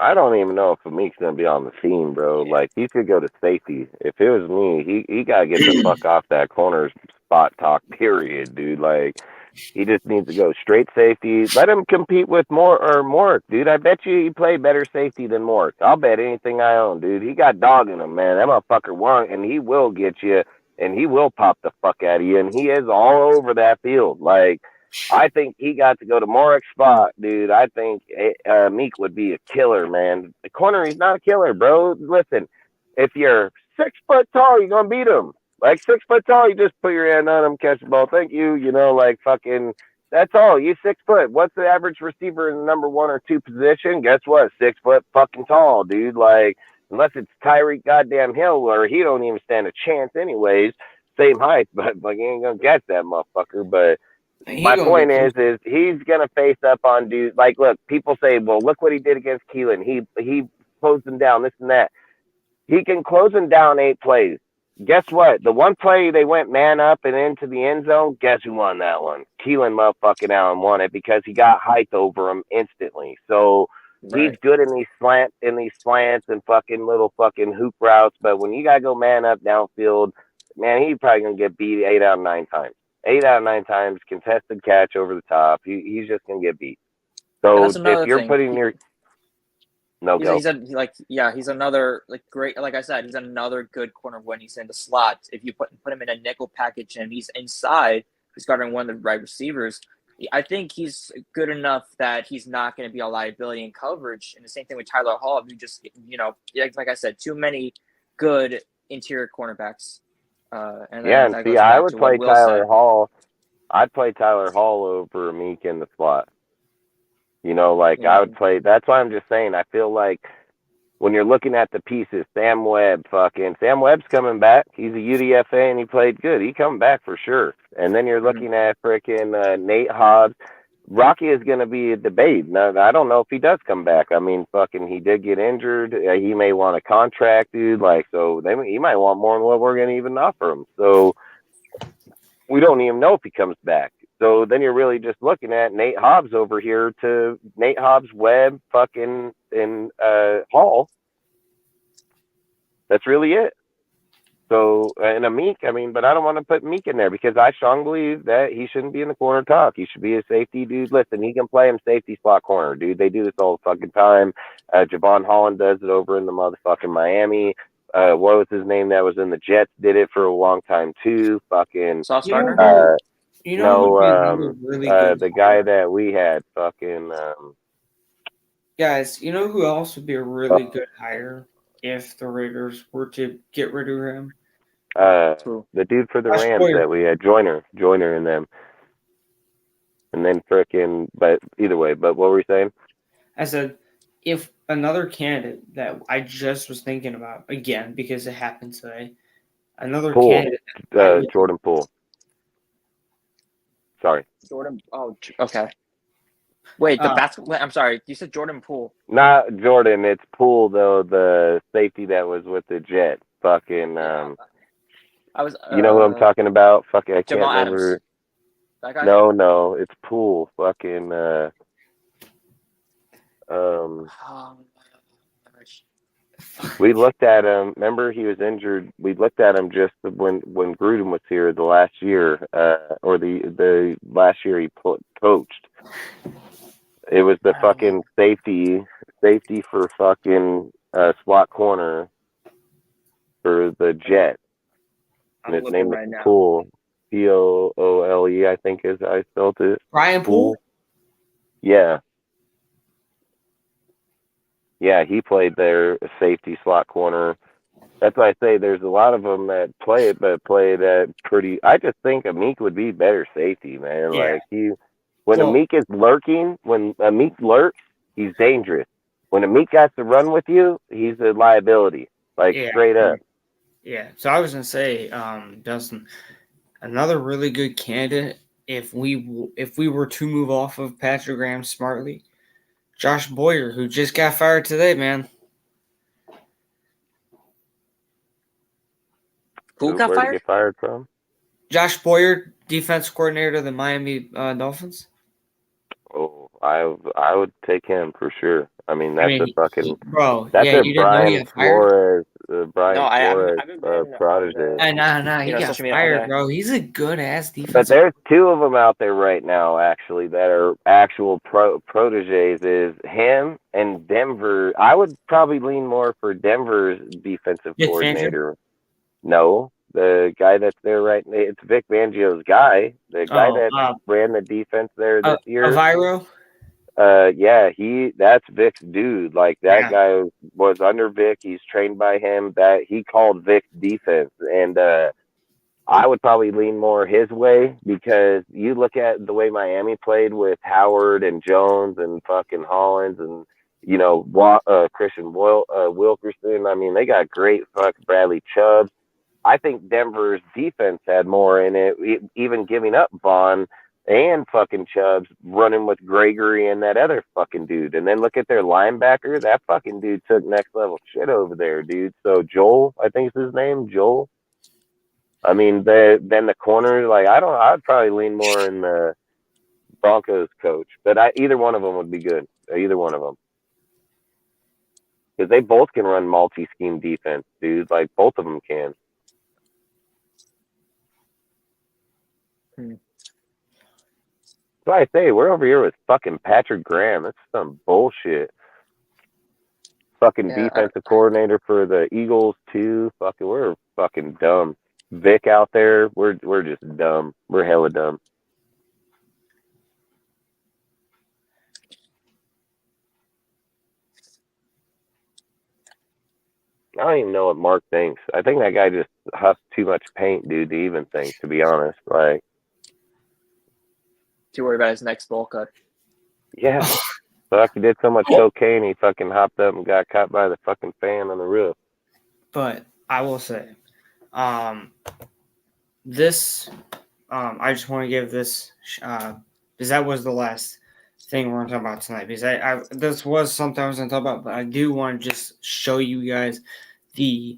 I don't even know if Amik's gonna be on the team, bro. Yeah. Like he could go to safety. If it was me, he gotta get the fuck off that corner spot talk. Period, dude. Like he just needs to go straight safety. Let him compete with Mork, dude. I bet you he played better safety than Mork. I'll bet anything I own, dude. He got dog in him, man. That motherfucker won, and he will get you, and he will pop the fuck out of you, and he is all over that field. Like, I think he got to go to Morik's spot, dude. I think Meek would be a killer, man. The corner, he's not a killer, bro. Listen, if you're 6 foot tall, you're gonna beat him. Like 6 foot tall, you just put your hand on him, catch the ball. Thank you. You know, like fucking. That's all. You 6 foot. What's the average receiver in the number 1 or 2 position? Guess what? 6 foot fucking tall, dude. Like unless it's Tyreek goddamn Hill, or he don't even stand a chance anyways. Same height, but like he ain't gonna catch that motherfucker. But my point is he's gonna face up on dudes. Like, look, people say, well, look what he did against Keelan. He closed him down. This and that. He can close him down 8 plays. Guess what? The one play they went man up and into the end zone, guess who won that one? Keelan motherfucking Allen won it because he got height over him instantly. So he's good in these slants and fucking little fucking hoop routes, but when you gotta go man up downfield, man, he's probably gonna get beat 8 out of 9 times. 8 out of 9 times, contested catch over the top. He's just gonna get beat. And So that's if another you're thing. putting your no go. He's another like great. Like I said, he's another good corner when he's in the slot. If you put him in a nickel package and he's inside, he's guarding one of the right receivers. I think he's good enough that he's not going to be a liability in coverage. And the same thing with Tyler Hall. You just like I said, too many good interior cornerbacks. And And that see, goes I back would to what play Will Tyler said. Hall. I'd play Tyler Hall over Meek in the slot. You know, like I would play. That's why I'm just saying. I feel like when you're looking at the pieces, Sam Webb's coming back. He's a UDFA and he played good. He coming back for sure. And then you're looking at freaking Nate Hobbs. Rocky is going to be a debate. Now, I don't know if he does come back. I mean, fucking, he did get injured. He may want a contract, dude. Like, so he might want more than what we're going to even offer him. So we don't even know if he comes back. So then you're really just looking at Nate Hobbs over here to Nate Hobbs, Webb, fucking, and Hall. That's really it. So, and a Meek, I mean, but I don't want to put Meek in there because I strongly believe that he shouldn't be in the corner talk. He should be a safety dude. Listen, he can play him safety slot corner, dude. They do this all the fucking time. Javon Holland does it over in the motherfucking Miami. What was his name that was in the Jets? Did it for a long time too. Fucking, Sauce You know Gardner. who? You know who no, would be another really good the guy hire? that we had, fucking, Guys, you know who else would be a really good hire if the Raiders were to get rid of him? True. the dude for the Josh Rams Boyer. that we had, Joyner in them. And then frickin', but either way, but what were we saying? I said, if another candidate that I just was thinking about again because it happened today, another Poole, candidate. I, Jordan Poole. Sorry. Jordan. Oh, okay. Wait, the basketball. I'm sorry. You said Jordan Poole. Not Jordan, it's Poole, though, the safety that was with the Jet. Fucking, I was. you know who I'm talking about? Fucking, I can't Jamal remember. Adams. That guy. No, it's Poole. Fucking, we looked at him. Remember, he was injured. We looked at him just when Gruden was here the last year, or the last year he coached. It was the fucking safety for fucking slot corner for the Jet. And his name was Poole. Poole, I think is I spelled it. Brian Poole? Yeah. Yeah, he played there, safety slot corner. That's why I say there's a lot of them that play it, but play that pretty. I just think Amik would be better safety, man. Yeah. Like when Amik is lurking, when Amik lurks, he's dangerous. When Amik has to run with you, he's a liability, straight up. Yeah. So I was gonna say, Dustin, another really good candidate if we were to move off of Patrick Graham smartly, Josh Boyer, who just got fired today, man. Who got fired? Get fired from? Josh Boyer, defense coordinator of the Miami Dolphins. Oh, I would take him for sure. I mean, that's a fucking bro. That's yeah, a you didn't know he Brian got fired. Flores, I've been protege. Nah, he got fired, bro. He's a good ass defense. But there's two of them out there right now, actually, that are actual proteges. Is him and Denver. I would probably lean more for Denver's defensive coordinator. No, the guy that's there right now. It's Vic Fangio's guy. The guy that ran the defense there this year. Aviro? Yeah, that's Vic's dude. Like that guy was under Vic. He's trained by him. That he called Vic's defense, and I would probably lean more his way because you look at the way Miami played with Howard and Jones and fucking Hollins and Christian Wilkerson. I mean, they got great Bradley Chubb. I think Denver's defense had more in it, even giving up Vaughn and fucking Chubbs running with Gregory and that other fucking dude. And then look at their linebacker. That fucking dude took next level shit over there, dude. So Joel, I think is his name, Joel. I mean, then the corner, I'd probably lean more in the Broncos coach, but either one of them would be good. Either one of them. Because they both can run multi-scheme defense, dude. Like, both of them can. So I say, we're over here with fucking Patrick Graham. That's some bullshit. Fucking defensive coordinator for the Eagles, too. Fucking, we're fucking dumb. Vic out there, we're just dumb. We're hella dumb. I don't even know what Mark thinks. I think that guy just huffed too much paint, dude, to even think, to be honest. Too worried about his next bowl cut. Yeah. Fuck, he did so much cocaine, he fucking hopped up and got caught by the fucking fan on the roof. But I will say, this, I just want to give this, because that was the last thing we're going to talk about tonight. Because this was something I was going to talk about, but I do want to just show you guys the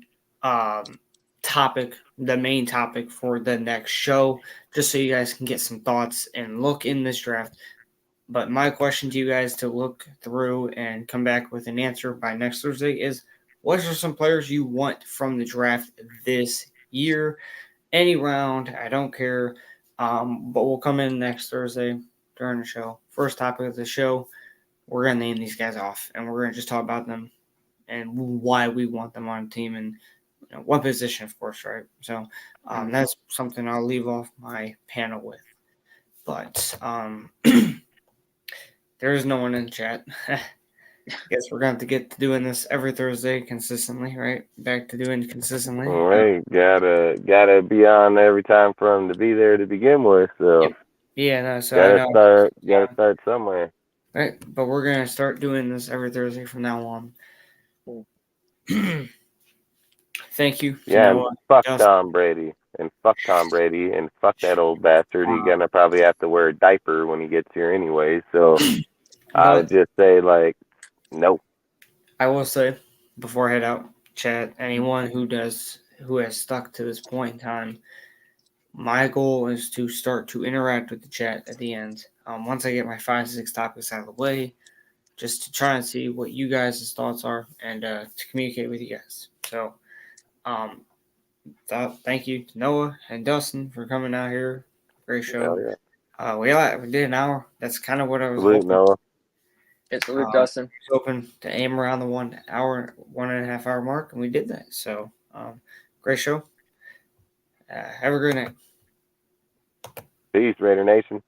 topic, the main topic for the next show, just so you guys can get some thoughts and look in this draft. But my question to you guys to look through and come back with an answer by next Thursday is, what are some players you want from the draft this year? Any round, I don't care. But we'll come in next Thursday during the show. First topic of the show, we're gonna name these guys off, and we're gonna just talk about them and why we want them on the team and what position, of course, right? So that's something I'll leave off my panel with. But there is no one in the chat. Guess we're going to have to get to doing this every Thursday consistently, right? Back to doing it consistently. All right, gotta be on every time for him to be there to begin with. So Yep. Yeah, no, so I know. gotta start somewhere. Right, but we're gonna start doing this every Thursday from now on. Thank you. Yeah, and fuck Justin. Tom Brady. And fuck Tom Brady. And fuck that old bastard. He's gonna probably have to wear a diaper when he gets here anyway. So I would just say, like, no. I will say, before I head out, chat, anyone who has stuck to this point in time, my goal is to start to interact with the chat at the end. Once I get my 5-6 topics out of the way, just to try and see what you guys' thoughts are and to communicate with you guys. So, thank you to Noah and Dustin for coming out here. Great show. Yeah. We did an hour. That's kind of what I was Salute, hoping. Noah. It's Salute, Dustin. I was hoping to aim around the 1 hour, 1.5 hour mark, and we did that. So, great show. Have a great night. Peace, Raider Nation.